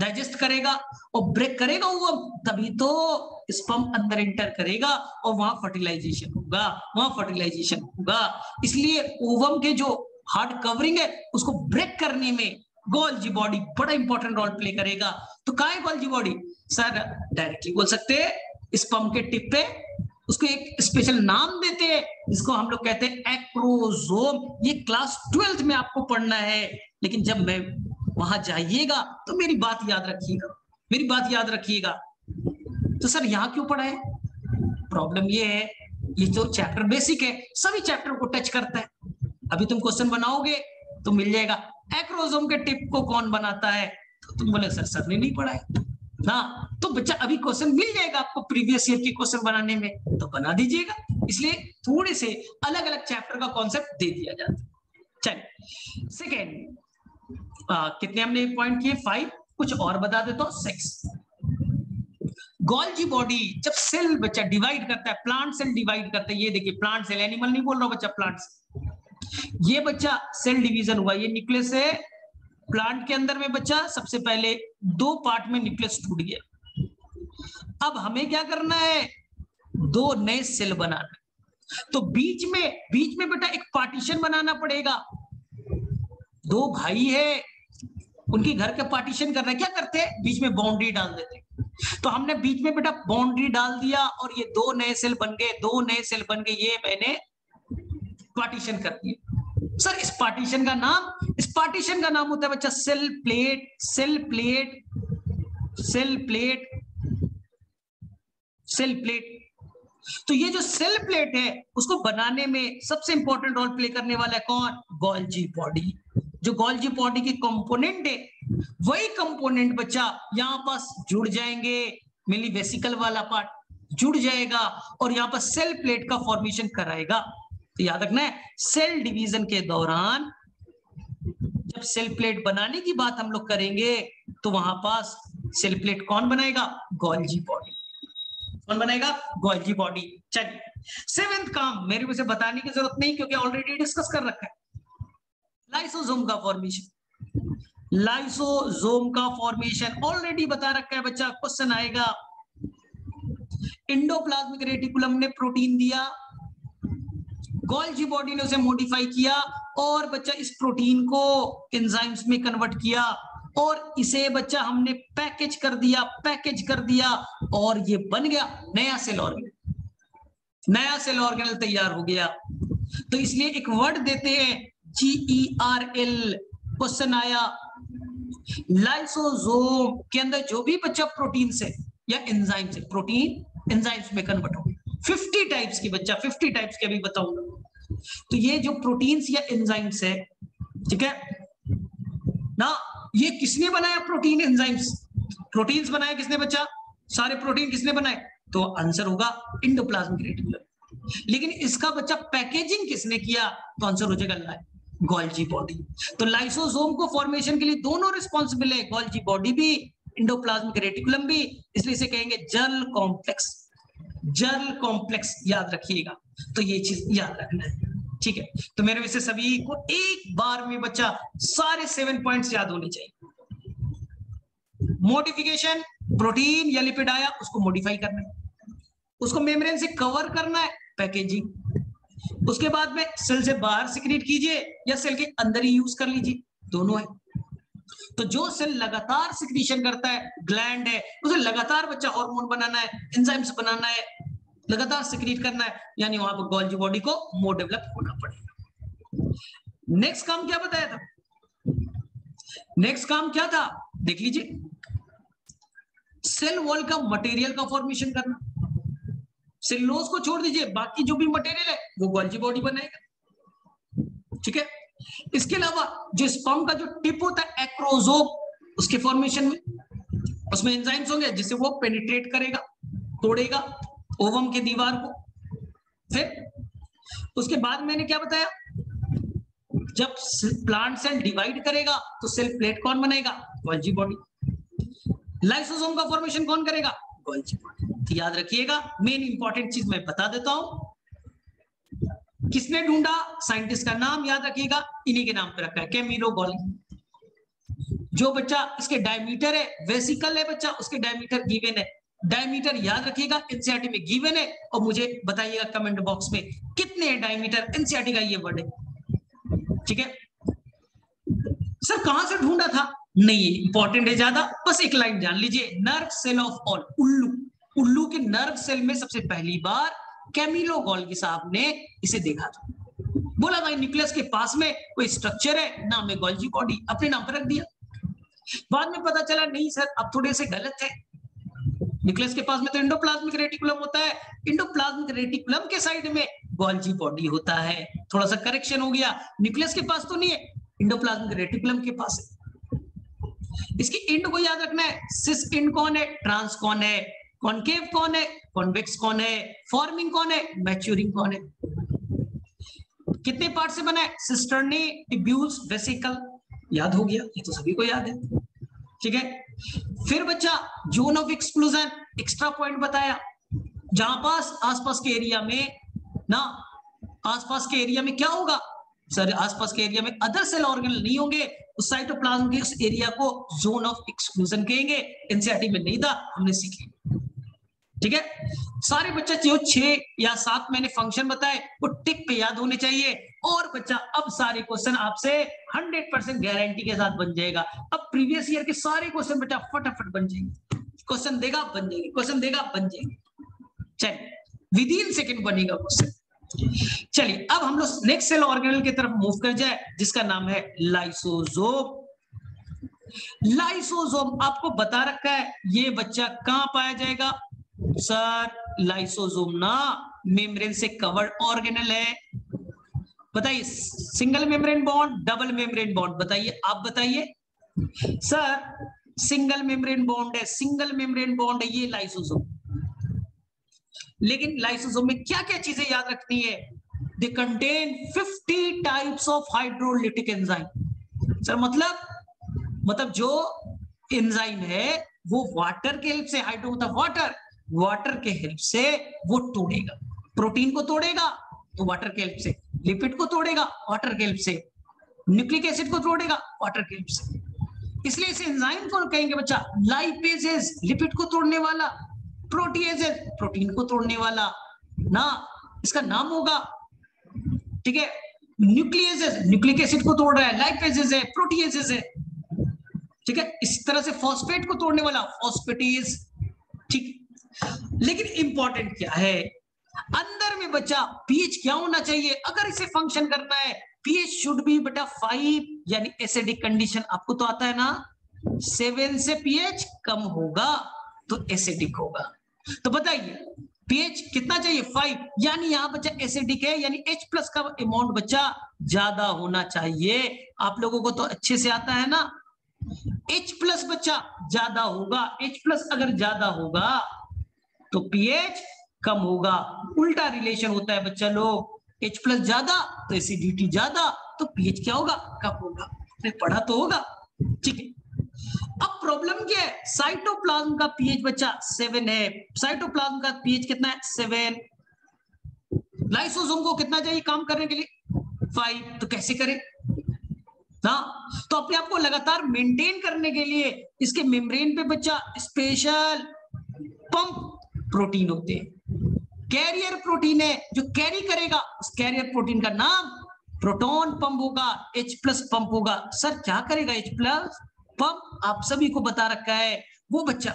डाइजेस्ट करेगा और ब्रेक करेगा वो, तभी तो स्पर्म अंदर एंटर करेगा और वहां फर्टिलाइजेशन होगा, वहां फर्टिलाइजेशन होगा। इसलिए ओवम के जो हार्ड कवरिंग है उसको ब्रेक करने में गोल्जी बॉडी बड़ा इंपॉर्टेंट रोल प्ले करेगा। तो क्या है गोल्जी बॉडी? सर डायरेक्टली बोल सकते हैं स्पर्म के टिप पे, उसको एक स्पेशल नाम देते हैं जिसको हम लोग कहते हैं एक्रोजोम। ये क्लास 12th में आपको पढ़ना है, लेकिन जब मैं वहां जाइएगा तो मेरी बात याद रखिएगा, मेरी बात याद रखिएगा। तो सर यहां क्यों पढ़ा है? प्रॉब्लम ये है, ये जो चैप्टर बेसिक है सभी चैप्टर को टच करता है। अभी तुम क्वेश्चन बनाओगे तो मिल जाएगा एक्रोजोम के टिप को कौन बनाता है, तो तुम बोले सर ने नहीं पढ़ा है ना, तो बच्चा अभी क्वेश्चन मिल जाएगा आपको प्रीवियस ईयर के क्वेश्चन बनाने में, तो बना दीजिएगा। इसलिए थोड़े से अलग अलग चैप्टर का कॉन्सेप्ट दे दिया जाता है। चलिए सेकेंड, कितने हमने पॉइंट किए? 5। कुछ और बता देता हूं। 6 गोल्जी बॉडी जब सेल बच्चा डिवाइड करता है, प्लांट सेल डिवाइड करता है, ये देखिए प्लांट सेल, एनिमल नहीं बोल रहा बच्चा, प्लांट सेल। ये बच्चा सेल डिवीजन हुआ, ये न्यूक्लियस है प्लांट के अंदर में बच्चा, सबसे पहले 2 पार्ट में न्यूक्लियस टूट गया। अब हमें क्या करना है? 2 नए सेल बनाना। तो बीच में बेटा एक पार्टीशन बनाना पड़ेगा। 2 भाई है, उनके घर के पार्टीशन करना है, क्या करते हैं? बीच में बाउंड्री डाल देते हैं। तो हमने बीच में बेटा बाउंड्री डाल दिया और ये 2 नए सेल बन गए, 2 नए सेल बन गए, ये मैंने पार्टीशन कर दिया। सर इस पार्टीशन का नाम होता है बच्चा cell plate. Cell plate, cell plate, cell plate. तो ये जो सेल प्लेट है उसको बनाने में सबसे इंपॉर्टेंट रोल प्ले करने वाला है कौन? Golgi body. जो गोल्जी बॉडी के कंपोनेंट है वही कंपोनेंट बच्चा यहां पास जुड़ जाएंगे, मिली वेसिकल वाला पार्ट जुड़ जाएगा और यहां पर सेल प्लेट का फॉर्मेशन कराएगा। तो याद रखना है सेल डिवीजन के दौरान जब सेल प्लेट बनाने की बात हम लोग करेंगे तो वहां पास सेल प्लेट कौन बनाएगा? Golgi body. कौन बनाएगा? Golgi body. चलिए 7th काम मेरे को से बताने की जरूरत नहीं क्योंकि ऑलरेडी डिस्कस कर रखा है, लाइसोसोम का फॉर्मेशन। लाइसोसोम का फॉर्मेशन ऑलरेडी बता रखा है बच्चा, क्वेश्चन आएगा। एंडोप्लाज्मिक रेटिकुलम ने प्रोटीन दिया, गोल्जी बॉडी ने उसे मॉडिफाई किया और बच्चा इस प्रोटीन को एंजाइम्स में कन्वर्ट किया और इसे बच्चा हमने पैकेज कर दिया और ये बन गया नया सेल ऑर्गन। नया सेल ऑर्गेनल तैयार हो गया। तो इसलिए एक वर्ड देते हैं GERL। क्वेश्चन आया लाइसोसोम के अंदर जो भी बच्चा प्रोटीन से या एंजाइम से, प्रोटीन एंजाइम्स में कन्वर्ट हो, 50 टाइप्स की बच्चा, 50 टाइप्स के अभी बताऊंगा। तो ये जो प्रोटीन्स या एंजाइम्स है, ठीक है ना, ये किसने बनाया? प्रोटीन एंजाइम्स, प्रोटीन्स बनाए किसने बच्चा? सारे प्रोटीन किसने बनाए? तो आंसर होगा एंडोप्लाज्मिक रेटिकुलम। लेकिन इसका बच्चा पैकेजिंग किसने किया? तो आंसर हो जाएगा गोल्जी बॉडी। तो लाइसोसोम को फॉर्मेशन के लिए दोनों रिस्पॉन्सिबल है, गोल्जी बॉडी भी, एंडोप्लाज्मिक रेटिकुलम भी। इसलिए इसे कहेंगे जर्ल कॉम्प्लेक्स। जर्ल कॉम्प्लेक्स याद रखिएगा, तो ये चीज याद रखना है, ठीक है। तो मेरे वैसे सभी को एक बार में बच्चा सारे 7 पॉइंट्स याद होने चाहिए। मॉडिफिकेशन, प्रोटीन या लिपिड आया, उसको मॉडिफाई करना है, उसको मेम्ब्रेन से कवर करना है, पैकेजिंग। उसके बाद में सेल से बाहर सिक्रीट कीजिए या सेल के अंदर ही यूज कर लीजिए, दोनों है। तो जो सेल लगातार सिक्रीशन करता है, ग्लैंड है, उसे लगातार बच्चा हार्मोन बनाना है, एंजाइम्स बनाना है, लगातार सिक्रीट करना है, यानी वहां पर गोल्जी बॉडी को मोर डेवलप होना पड़ेगा। नेक्स्ट काम क्या बताया था? नेक्स्ट काम क्या था देख लीजिए, सेल वॉल का मटेरियल का फॉर्मेशन करना। सेलुलोज को छोड़ दीजिए, बाकी जो भी मटेरियल है वो गोल्जी बॉडी बनाएगा, ठीक है। इसके अलावा जो स्पर्म का जो टिप होता है एक्रोजोम, उसके फॉर्मेशन में उसमें एंजाइम्स होंगे जिससे वो पेनिट्रेट करेगा, तोड़ेगा ओवम के दीवार को। फिर उसके बाद मैंने क्या बताया, जब प्लांट सेल डिवाइड करेगा तो सेल प्लेट कौन बनाएगा? Golgi body. लाइसोसोम का फॉर्मेशन कौन करेगा? Golgi body. तो याद रखिएगा, मेन इंपॉर्टेंट चीज मैं बता देता हूं। किसने ढूंढा? साइंटिस्ट का नाम याद रखिएगा, इन्हीं के नाम पे रखा है, कैमिलो गोल्गी। जो बच्चा इसके डायमीटर है, वेसिकल है बच्चा, उसके डायमीटर गिवन है। डायमीटर याद रखिएगा, एनसीईआरटी में गिवन है, और मुझे बताइएगा कमेंट बॉक्स में कितने है डायमीटर, एनसीईआरटी का ये वर्ड है, ठीक है। सर कहां से ढूंढा था? नहीं इंपॉर्टेंट है ज्यादा, बस एक लाइन जान लीजिए, नर्व सेल ऑफ ऑल, उल्लू। उल्लू के नर्व सेल में सबसे पहली बार कैमिलो गोल्गी साहब ने इसे देखा था। बोला भाई न्यूक्लियस के पास में कोई स्ट्रक्चर है, नाम है गोल्जी बॉडी, अपने नाम पर रख दिया। बाद में पता चला नहीं सर, अब थोड़े से गलत है। न्यूक्लियस के पास में तो एंडोप्लाज्मिक रेटिकुलम होता है, एंडोप्लाज्मिक रेटिकुलम के साइड में गोल्जी बॉडी होता है। थोड़ा सा करेक्शन हो गया, न्यूक्लियस के पास तो नहीं है, एंडोप्लाज्मिक रेटिकुलम के पास है। इसकी इंड को याद रखना है, सिस इंड कौन है, ट्रांस कौन है, कॉनकेव कौन है, कॉन्वेक्स कौन है, फॉर्मिंग कौन है, मैच्योरिंग कौन है। कितने पार्ट से बना है? Cisternae, tubules, vesicle. याद हो गया, ये तो सभी को याद है, ठीक है। फिर बच्चा zone of exclusion, extra point बताया, जहां पास आसपास के एरिया में ना, आसपास के एरिया में क्या होगा सर? आसपास के एरिया में अदर सेल ऑर्गेनल नहीं होंगे, उस साइटोप्लाज्म के उस एरिया को जोन ऑफ एक्सक्लूजन कहेंगे। एनसीईआरटी में नहीं था, हमने सीख लिया, ठीक है। सारे बच्चा जो 6 या 7 मैंने फंक्शन बताए वो टिक पे याद होने चाहिए। और बच्चा अब सारे क्वेश्चन आपसे 100% गारंटी के साथ बन जाएगा। अब प्रीवियस ईयर के सारे क्वेश्चन बच्चा फटाफट बन जाएंगे, क्वेश्चन देगा बन जाएंगे, क्वेश्चन देगा बन जाएंगे, चलिए विद इन सेकेंड बनेगा क्वेश्चन। चलिए अब हम लोग नेक्स्ट सेल ऑर्गेनल की तरफ मूव कर जाए, जिसका नाम है लाइसोसोम। लाइसोसोम आपको बता रखा है, ये बच्चा कहां पाया जाएगा सर? लाइसोसोम ना मेम्ब्रेन से कवर्ड ऑर्गेनल है। बताइए single membrane bond, double membrane bond, बताइए आप बताइए सर। सिंगल मेम्ब्रेन बॉन्ड है, सिंगल मेम्ब्रेन बॉन्ड है ये लाइसोसोम। लेकिन लाइसोसोम में क्या क्या चीजें याद रखनी है? They contain 50 types of hydrolytic enzyme. Sir मतलब जो एंजाइम है वो वाटर के हेल्प से, हाइड्रो मतलब वाटर, वाटर के हेल्प से वो तोड़ेगा, प्रोटीन को तोड़ेगा तो वाटर के हेल्प से, लिपिड को तोड़ेगा वाटर के हेल्प से, न्यूक्लिक एसिड को तोड़ेगा वाटर के हेल्प से। इसलिए इस एंजाइम को कहेंगे बच्चा लाइपेजेस, लिपिड को तोड़ने वाला, प्रोटीएजेस, प्रोटीन को तोड़ने वाला ना, इसका नाम होगा, ठीक है। न्यूक्लियसेस, न्यूक्लिक एसिड को तोड़ रहा है, लाइपेजेस है, प्रोटीएजेस है, ठीक है। इस तरह से फॉस्फेट को तोड़ने वाला फॉस्फेटेज, ठीक। लेकिन इंपॉर्टेंट क्या है, अंदर में बच्चा पीएच क्या होना चाहिए अगर इसे फंक्शन करना है? पीएच शुड बी बेटा 5, यानी एसिडिक कंडीशन आपको तो आता है ना, 7 से पीएच कम होगा तो एसिडिक होगा। तो बताइए पीएच कितना चाहिए? 5, यानी यहां बच्चा एसिडिक है, यानी H+ का अमाउंट बच्चा ज्यादा होना चाहिए। आप लोगों को तो अच्छे से आता है ना, H+ बच्चा ज्यादा होगा, H+ अगर ज्यादा होगा तो पीएच कम होगा। उल्टा रिलेशन होता है बच्चा लोग, H+ ज्यादा तो एसिडिटी ज्यादा, तो पीएच क्या होगा? कम होगा। आपने पढ़ा तो होगा, ठीक है। अब प्रॉब्लम क्या है? साइटोप्लाज्म का पीएच बच्चा 7 है। साइटोप्लाज्म का पीएच कितना है? 7। लाइसोसोम को कितना चाहिए काम करने के लिए? 5। तो कैसे करें ना? तो अपने आप को लगातार मेंटेन करने के लिए इसके मेम्ब्रेन पे बच्चा स्पेशल पंप प्रोटीन होते हैं। कैरियर प्रोटीन है जो कैरी करेगा, उस कैरियर प्रोटीन का नाम प्रोटॉन पंप होगा, H+ पंप होगा। सर क्या करेगा H+ पंप? आप सभी को बता रखा है। वो बच्चा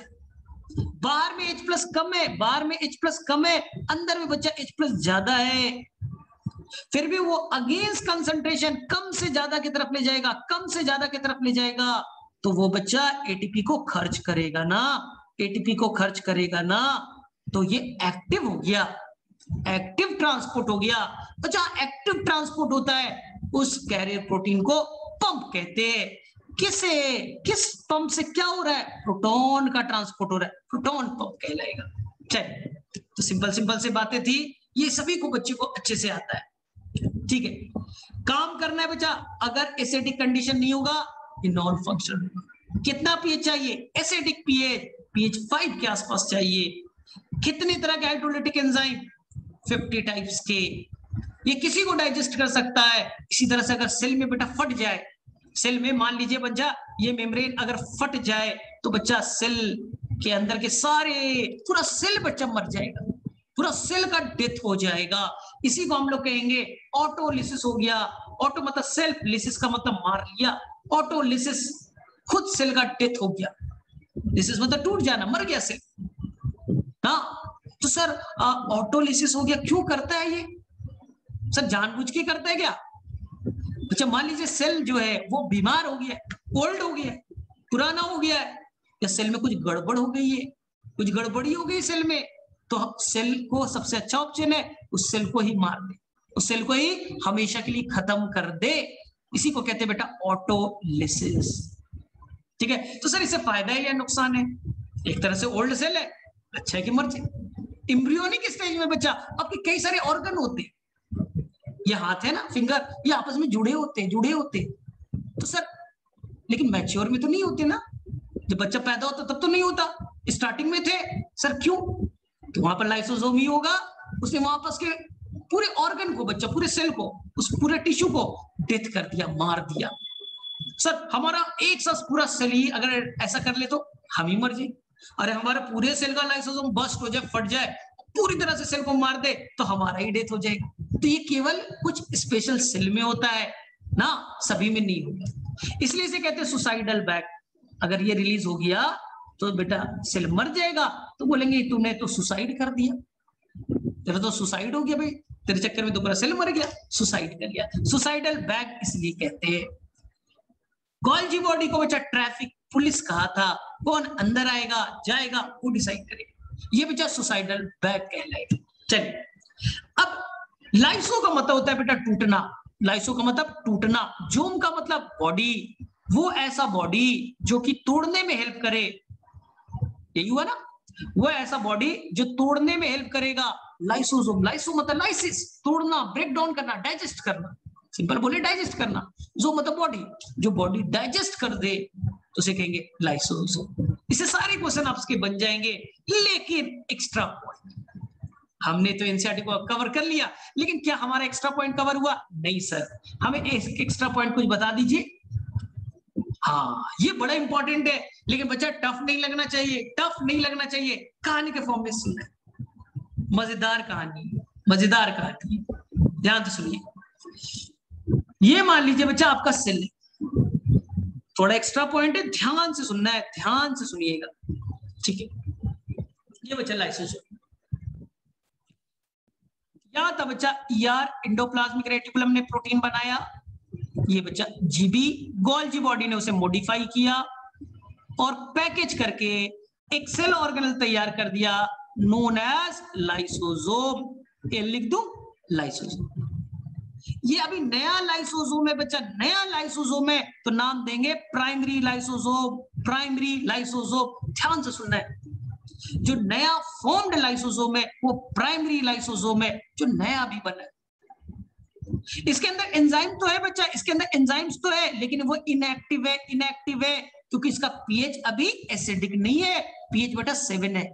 बाहर में H+ कम है, बाहर में H+ कम है, अंदर में बच्चा H+ ज्यादा है, फिर भी वो अगेंस्ट कंसंट्रेशन कम से ज्यादा की तरफ ले जाएगा, कम से ज्यादा की तरफ ले जाएगा, तो वो बच्चा एटीपी को खर्च करेगा ना, एटीपी को खर्च करेगा ना, तो ये एक्टिव हो गया, एक्टिव ट्रांसपोर्ट हो गया। तो जहां एक्टिव ट्रांसपोर्ट होता है उस कैरियर प्रोटीन को पंप कहते हैं। किस पंप से क्या हो रहा है? प्रोटॉन का ट्रांसपोर्ट हो रहा है, प्रोटॉन पंप कहलाएगा। चलिए, तो सिंपल सिंपल से बातें थी, ये सभी को बच्चे को अच्छे से आता है, ठीक है। काम करना है बच्चा, अगर एसिडिक कंडीशन नहीं होगा ये नॉन फंक्शनल होगा। कितना पीएच चाहिए? एसिडिक पीएच 5 के आसपास चाहिए। कितने तरह के हाइड्रोलिटिक एंजाइम? 50 टाइप्स के। ये किसी को डाइजेस्ट कर सकता है। इसी तरह से अगर सेल में बेटा फट जाए, सेल में मान लीजिए बच्चा ये मेम्ब्रेन अगर फट जाए तो बच्चा सेल के अंदर के सारे, पूरा सेल बच्चा मर जाएगा, पूरा सेल का डेथ हो जाएगा। इसी को हम लोग कहेंगे ऑटोलिसिस हो गया। ऑटो मतलब सेल्फ, लिसिस का मतलब मार लिया, ऑटोलिसिस खुद सेल का डेथ हो गया। लिसिस मतलब टूट जाना, मर गया सेल ना। तो सर ऑटोलिसिस हो गया, क्यों करता है ये? सर जानबूझ के करता है क्या? अच्छा मान लीजिए सेल जो है वो बीमार हो गया, ओल्ड हो गया, पुराना हो गया है, या सेल में कुछ गड़बड़ हो गई है, कुछ गड़बड़ी हो गई सेल में, तो सेल को सबसे अच्छा ऑप्शन है उस सेल को ही मार दे, उस सेल को ही हमेशा के लिए खत्म कर दे। इसी को कहते हैं बेटा ऑटोलिसिस, ठीक है। तो सर इससे फायदा है या नुकसान है? एक तरह से ओल्ड सेल है, अच्छा है कि मर जाए। एम्ब्रियोनिक स्टेज में बच्चा आपके कई सारे ऑर्गन होते हैं, ये हाथ है ना, फिंगर, ये आपस में जुड़े होते तो सर लेकिन मैच्योर में तो नहीं होते ना, जब बच्चा पैदा होता तब तो नहीं होता, स्टार्टिंग में थे। सर क्यों? तो वहां पर लाइसोसोम ही होगा, उसने वहां पर के पूरे ऑर्गन को, बच्चा पूरे सेल को, उस पूरे टिश्यू को डेथ कर दिया, मार दिया। सर हमारा एक सा पूरा सेल ही अगर ऐसा कर ले तो हम ही मर जाए। अरे हमारे पूरे सेल का लाइसोसोम बस्ट हो जाए, फट जाए, पूरी तरह से सेल को मार दे तो हमारा ही डेथ हो जाएगा। तो ये केवल कुछ स्पेशल सेल में होता है ना, सभी में नहीं होता। इसलिए इसे कहते हैं सुसाइडल बैग। अगर ये रिलीज हो गया तो बेटा सेल मर जाएगा, तो बोलेंगे तूने तो सुसाइड कर दिया, तेरा तो सुसाइड हो गया भाई, तेरे चक्कर में तो पूरा सेल मर गया, सुसाइड कर लिया। सुसाइडल बैग इसलिए कहते हैं। गोल्जी बॉडी को बच्चा ट्रैफिक पुलिस कहा था, कौन अंदर आएगा जाएगा वो डिसाइड करेगा, ये बच्चा सुसाइडल बैग कहलाएगा। चलिए, अब लाइसो का मतलब होता है बेटा टूटना, लाइसो का मतलब टूटना, जोम का मतलब बॉडी, वो ऐसा बॉडी जो कि तोड़ने में हेल्प करे, यही हुआ ना, वो ऐसा बॉडी जो तोड़ने में हेल्प करेगा। लाइसोसोम, लाइसो मतलब लाइसिस, तोड़ना, ब्रेक डाउन करना, डाइजेस्ट करना, सिंपल बोले डाइजेस्ट करना। जो मतलब बॉडी, जो बॉडी डाइजेस्ट कर दे तो उसे कहेंगे लाइसोसोम। इससे सारे क्वेश्चन आपके बन जाएंगे, लेकिन एक्स्ट्रा पॉइंट, हमने तो एनसीईआरटी को कवर कर लिया, लेकिन क्या हमारा एक्स्ट्रा पॉइंट कवर हुआ? नहीं सर, हमें एक्स्ट्रा पॉइंट कुछ बता दीजिए। हाँ ये बड़ा इंपॉर्टेंट है, लेकिन बच्चा टफ नहीं लगना चाहिए, टफ नहीं लगना चाहिए, कहानी के फॉर्म में सुनना है, मजेदार कहानी, मजेदार कहानी, ध्यान से सुनिए। ये मान लीजिए बच्चा आपका सेल, थोड़ा एक्स्ट्रा पॉइंट है, ध्यान से सुनना है, ध्यान से सुनिएगा, ठीक है। ये बच्चा लाइसोसोम, या था बच्चा ER एंडोप्लाज्मिक रेटिकुलम ने प्रोटीन बनाया, ये बच्चा GB गोल्जी बॉडी ने उसे मॉडिफाई किया और पैकेज करके एक सेल ऑर्गेनल तैयार कर दिया नोन एज लाइसोसोम। ये लिख दो लाइसोसोम। ये अभी नया लाइसोसोम है बच्चा, नया लाइसोसोम है तो नाम देंगे प्राइमरी लाइसोसोम। प्राइमरी लाइसोसोम ध्यान से सुनना है, जो नया फॉर्म्ड लाइसोसोम है वो प्राइमरी लाइसोसोम है, जो नया भी बना है। इसके अंदर एंजाइम तो है बच्चा, इसके अंदर एंजाइम्स तो है, लेकिन वो इनएक्टिव है। इनएक्टिव है क्योंकि इसका पीएच अभी एसिडिक नहीं है, पीएच बेटा 7 है।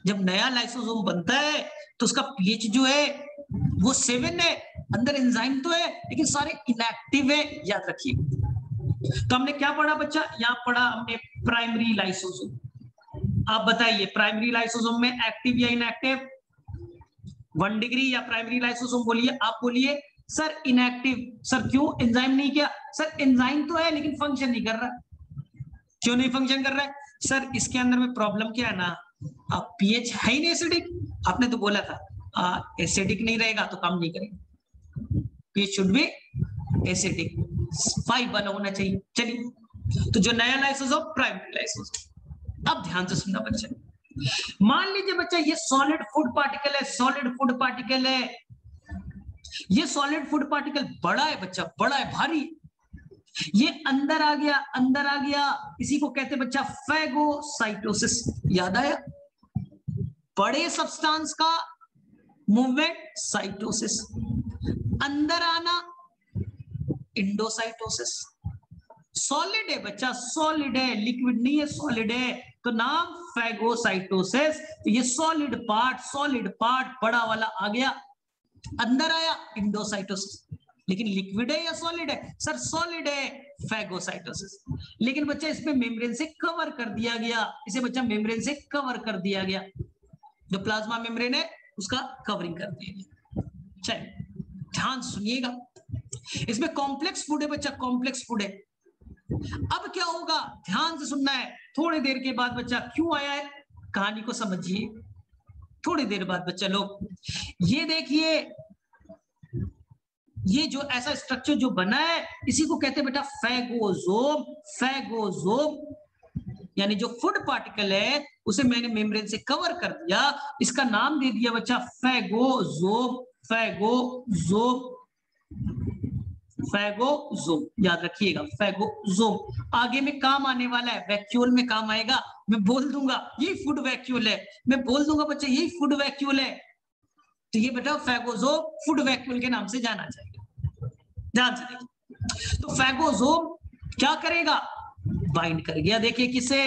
जब नया लाइसोसोम बनता है तो उसका पीएच जो है वो 7 है, अंदर एंजाइम तो है लेकिन सारे इनएक्टिव है, याद रखिए। तो हमने क्या पढ़ा बच्चा, यहां पढ़ा हमने प्राइमरी लाइसोसोम। आप बताइए प्राइमरी लाइसोसोम में एक्टिव या इनएक्टिव? 1 डिग्री या प्राइमरी लाइसोसोम बोलिए, आप बोलिए सर इनएक्टिव। सर क्यों, एंजाइम नहीं किया? सर एंजाइम तो है लेकिन फंक्शन नहीं कर रहा। क्यों नहीं फंक्शन कर रहा है? सर इसके अंदर में प्रॉब्लम क्या है ना, पीएच है ही नहीं एसिडिक। आपने तो बोला था एसिडिक नहीं रहेगा तो काम नहीं करेगा, पीएच शुड बी एसिडिक, 5 वाला होना चाहिए। चलिए, तो जो नया लाइसोसोम प्राइमरी लाइसोसोम। अब ध्यान से सुनना बच्चा, मान लीजिए बच्चा ये सॉलिड फूड पार्टिकल है, सॉलिड फूड पार्टिकल है, ये सॉलिड फूड पार्टिकल बड़ा है बच्चा, बड़ा है, भारी। ये अंदर आ गया, अंदर आ गया, इसी को कहते हैं बच्चा फैगोसाइटोसिस। याद आया? बड़े सब्सटेंस का मूवमेंट साइटोसिस, अंदर आना इंडोसाइटोसिस। सॉलिड है बच्चा, सॉलिड है, लिक्विड नहीं है, सॉलिड है, तो नाम फैगोसाइटोसिस। तो ये सॉलिड पार्ट बड़ा वाला आ गया, अंदर आया इंडोसाइटोसिस। लेकिन लिक्विड है या सॉलिड है? सर सॉलिड है, फैगोसाइटोसिस। लेकिन बच्चा इसमें मेम्ब्रेन से कवर कर दिया गया, इसे बच्चा मेम्ब्रेन से कवर कर दिया गया, जो प्लाज्मा मेम्ब्रेन है उसका कवरिंग कर दिया गया। चलिए ध्यान सुनिएगा, इसमें कॉम्प्लेक्स फूड है बच्चा, कॉम्प्लेक्स फूड है। अब क्या होगा, ध्यान से सुनना है। थोड़ी देर के बाद बच्चा क्यों आया है, कहानी को समझिए। थोड़ी देर बाद बच्चा लोग ये देखिए, ये जो ऐसा स्ट्रक्चर जो बना है इसी को कहते हैं बेटा फैगोसोम। फैगोसोम यानी जो फूड पार्टिकल है उसे मैंने मेम्ब्रेन से कवर कर दिया, इसका नाम दे दिया बच्चा फैगोसोम। फैगोसोम, फैगोसोम याद रखिएगा, फैगोसोम आगे में काम आने वाला है, वैक्यूल में काम आएगा। मैं बोल दूंगा यही फूड वैक्यूल है, मैं बोल दूंगा बच्चा यही फूड वैक्यूल है, तो ये बेटा फैगोसोम फूड वैक्यूल के नाम से जाना जाएगा। ध्यान से देखिए, तो फैगोसोम क्या करेगा, बाइंड कर गया। देखिए किसे,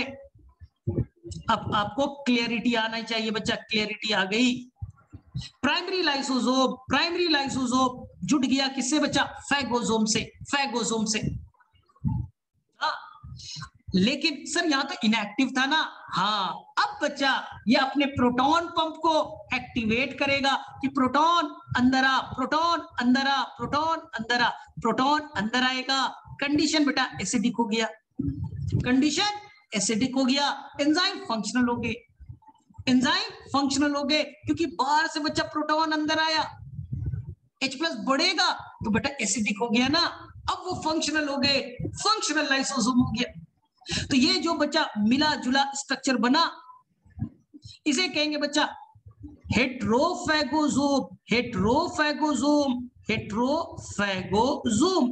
अब आपको क्लियरिटी आना चाहिए बच्चा, क्लियरिटी आ गई। प्राइमरी लाइसोसोम जुड़ गया किससे बच्चा, फैगोसोम से, फैगोसोम से। लेकिन सर यहां तो इनएक्टिव था ना। हाँ, अब बच्चा ये अपने प्रोटॉन पंप को एक्टिवेट करेगा कि प्रोटॉन अंदर आ, प्रोटॉन अंदर आ, प्रोटॉन अंदर आ, प्रोटॉन अंदर आएगा। कंडीशन बेटा एसिडिक हो गया, कंडीशन एसिडिक हो गया, एंजाइम फंक्शनल हो गए, एंजाइम फंक्शनल हो गए क्योंकि बाहर से बच्चा प्रोटॉन अंदर आया, H+ बढ़ेगा तो बेटा एसिडिक हो गया ना। अब वो फंक्शनल हो गए, फंक्शनल लाइसोसोम हो गया। तो ये जो बच्चा मिला जुला स्ट्रक्चर बना इसे कहेंगे बच्चा हेट्रोफैगोसोम। हेट्रोफैगोसोम, हेट्रोफैगोसोम।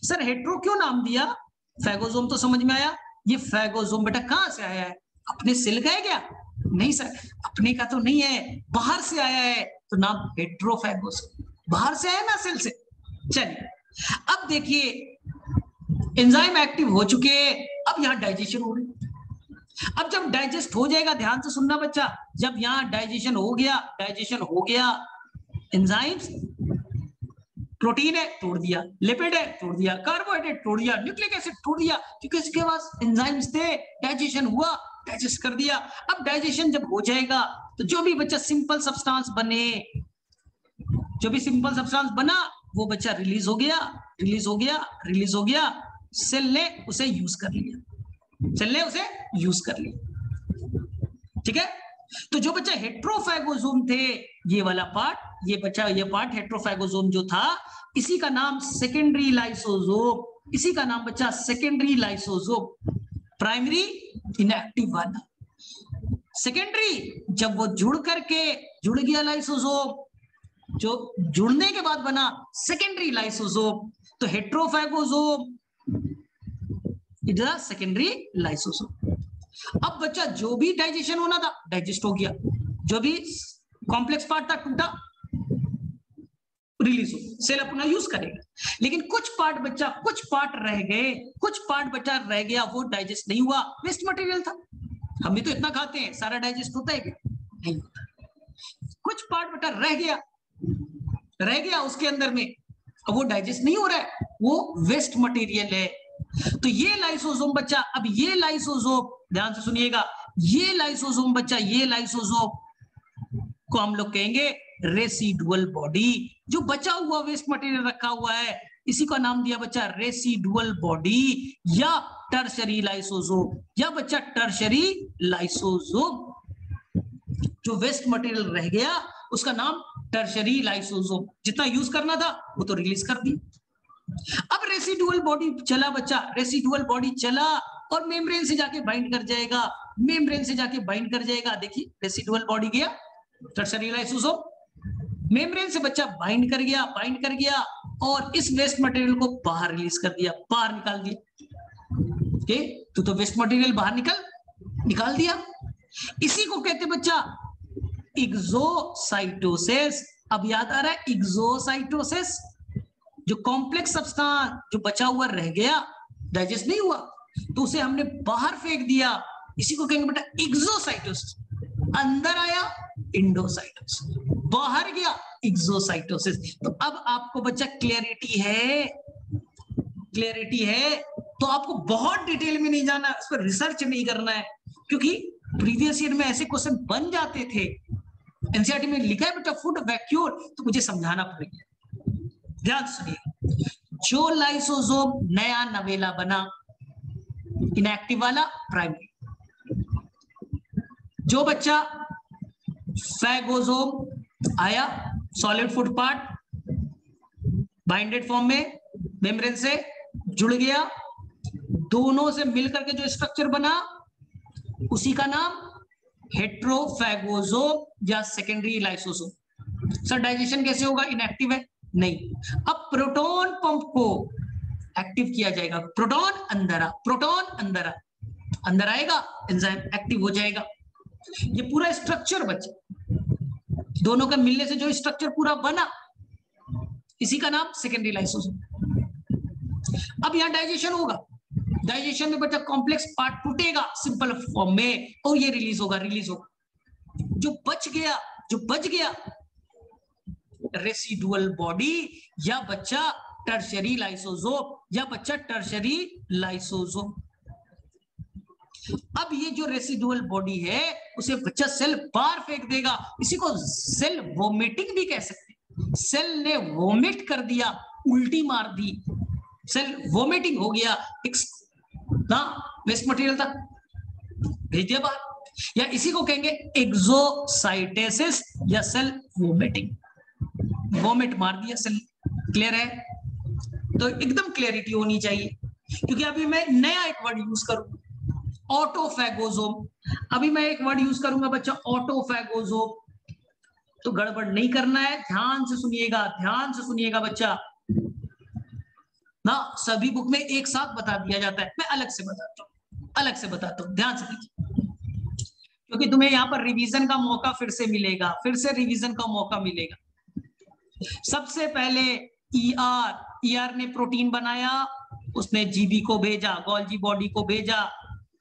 सर हेट्रो क्यों नाम दिया, फैगोसोम तो समझ में आया। ये फैगोसोम बेटा कहां से आया है, अपने सेल का है क्या? नहीं सर, अपने का तो नहीं है, बाहर से आया है, तो नाम हेट्रोफैगोसोम, बाहर से आया ना सेल से। चलिए अब देखिए एंजाइम एक्टिव हो चुके हैं, अब यहां डाइजेशन हो रही। अब जब डाइजेस्ट हो जाएगा, ध्यान से सुनना बच्चा, जब यहां डाइजेशन हो गया, एंजाइम्स, प्रोटीन है तोड़ दिया, लिपिड है तोड़ दिया, कार्बोहाइड्रेट तोड़ दिया, न्यूक्लिक एसिड तोड़ दिया, क्योंकि इसके पास एंजाइम्स थे, डाइजेशन हुआ, डाइजेस्ट कर दिया। अब डाइजेशन जब हो जाएगा तो जो भी बच्चा सिंपल सब्सटेंस बने, जो भी सिंपल सब्सटेंस बना वो बच्चा रिलीज हो गया, सेल ने उसे यूज कर लिया, ठीक है। तो जो बच्चा हेट्रोफैगोसोम थे, ये वाला पार्ट, ये पार्ट हेट्रोफैगोसोम जो था, इसी का नाम सेकेंडरी लाइसोसोम, इसी का नाम बच्चा सेकेंडरी लाइसोसोम। प्राइमरी इनएक्टिव वाला, सेकेंडरी जब वो जुड़ गया लाइसोसोम, जो जुड़ने के बाद बना सेकेंडरी लाइसोसोम, तो हेट्रोफैगोसोम इज अ सेकेंडरी लाइसोसोम। अब बच्चा जो भी डाइजेशन होना था डाइजेस्ट हो गया, जो भी कॉम्प्लेक्स पार्ट था टूटा, रिलीज हो, सेल अपना यूज करेगा। लेकिन कुछ पार्ट बच्चा रह गया, वो डाइजेस्ट नहीं हुआ, वेस्ट मटेरियल था। हम भी तो इतना खाते हैं, सारा डाइजेस्ट होता है क्या? नहीं होता। कुछ पार्ट बेटा रह गया उसके अंदर में, अब वो डाइजेस्ट नहीं हो रहा है, वो वेस्ट मटेरियल है। तो ये लाइसोसोम बच्चा, अब ये लाइसोसोम ध्यान से सुनिएगा, ये लाइसोसोम बच्चा, ये लाइसोसोम को हम लोग कहेंगे रेसिडुअल बॉडी। जो बचा हुआ वेस्ट मटेरियल रखा हुआ है, इसी का नाम दिया बच्चा रेसिडुअल बॉडी या टर्शरी लाइसोसोम, या बच्चा टर्शरी लाइसोसोम। जो वेस्ट मटेरियल रह गया उसका नाम टर्शरी लाइसोसोम। जितना यूज करना था वो तो रिलीज कर दिया। अब रेसिडुअल बॉडी चला बच्चा, रेसिडुअल बॉडी चला और मेम्ब्रेन से जाके बाइंड कर जाएगा, मेम्ब्रेन से जाके बाइंड कर जाएगा। देखिए रेसिडुअल बॉडी गया, टर्शरी लाइसोसोम मेम्ब्रेन से बच्चा बाइंड कर गया और इस वेस्ट मटेरियल को बाहर रिलीज कर दिया, बाहर निकाल दिया। ओके, तो वेस्ट मटेरियल बाहर निकाल दिया। इसी को कहते बच्चा एक्सोसाइटोसिस। अब याद आ रहा है एक्सोसाइटोसिस, जो कॉम्प्लेक्स सब्सटेंस जो बचा हुआ रह गया, डाइजेस्ट नहीं हुआ, तो उसे हमने बाहर फेंक दिया, इसी को कहेंगे बेटा एक्सोसाइटोसिस। अंदर आया इंडोसाइटोसिस, बाहर गया एक्सोसाइटोसिस। तो अब आपको बच्चा क्लियरिटी है, तो आपको बहुत डिटेल में नहीं जाना, इस पर रिसर्च नहीं करना है, क्योंकि प्रीवियस ईयर में ऐसे क्वेश्चन बन जाते थे। एनसीईआरटी में लिखा है बेटा फूड वैक्यूल, तो मुझे समझाना पड़ेगा। ध्यान सुनिए, जो लाइसोसोम नया नवेला बना, इनएक्टिव वाला प्राइमरी, जो बच्चा फैगोसोम आया solid food part, binded form में मेम्ब्रेन से जुड़ गया, दोनों से मिलकर के जो स्ट्रक्चर बना उसी का नाम हेट्रोफैगोसोम या सेकेंडरी लाइसोसोम। सर डाइजेशन कैसे होगा, इनएक्टिव है? नहीं। अब प्रोटॉन पंप को एक्टिव किया जाएगा, प्रोटॉन अंदर आएगा, एंजाइम एक्टिव हो जाएगा। ये पूरा स्ट्रक्चर बचा, दोनों का मिलने से जो स्ट्रक्चर पूरा बना, इसी का नाम सेकेंडरी लाइसोसोम। अब यहां डाइजेशन होगा, डाइजेशन में बच्चा कॉम्प्लेक्स पार्ट टूटेगा सिंपल फॉर्म में और ये रिलीज होगा। जो बच गया रेसिडुअल बॉडी या बच्चा टर्शरी लाइसोसोम अब ये जो रेसिडुअल बॉडी है उसे बच्चा सेल बाहर फेंक देगा, इसी को सेल वोमिटिंग भी कह सकते हैं। सेल ने वोमिट कर दिया, उल्टी मार दी, सेल वोमिटिंग हो गया, ना वेस्ट मटेरियल था, भेज दिया बाहर, या इसी को कहेंगे एक्सोसाइटेसिस या सेल वोमिटिंग। वोमिट मार दिया सेल। क्लियर है? तो एकदम क्लियरिटी होनी चाहिए, क्योंकि अभी मैं नया एक वर्ड यूज करूंगा, ऑटोफैगोसोम। अभी मैं एक वर्ड यूज करूंगा बच्चा, ऑटोफैगोसोम। तो गड़बड़ नहीं करना है, ध्यान से सुनिएगा बच्चा ना। सभी बुक में एक साथ बता दिया जाता है, मैं अलग से बताता हूं, ध्यान से कीजिए, क्योंकि तुम्हें यहाँ पर रिवीजन का मौका फिर से रिवीजन का मौका मिलेगा। सबसे पहले ईआर ने प्रोटीन बनाया, उसने जीबी को भेजा, गोल्जी बॉडी को भेजा,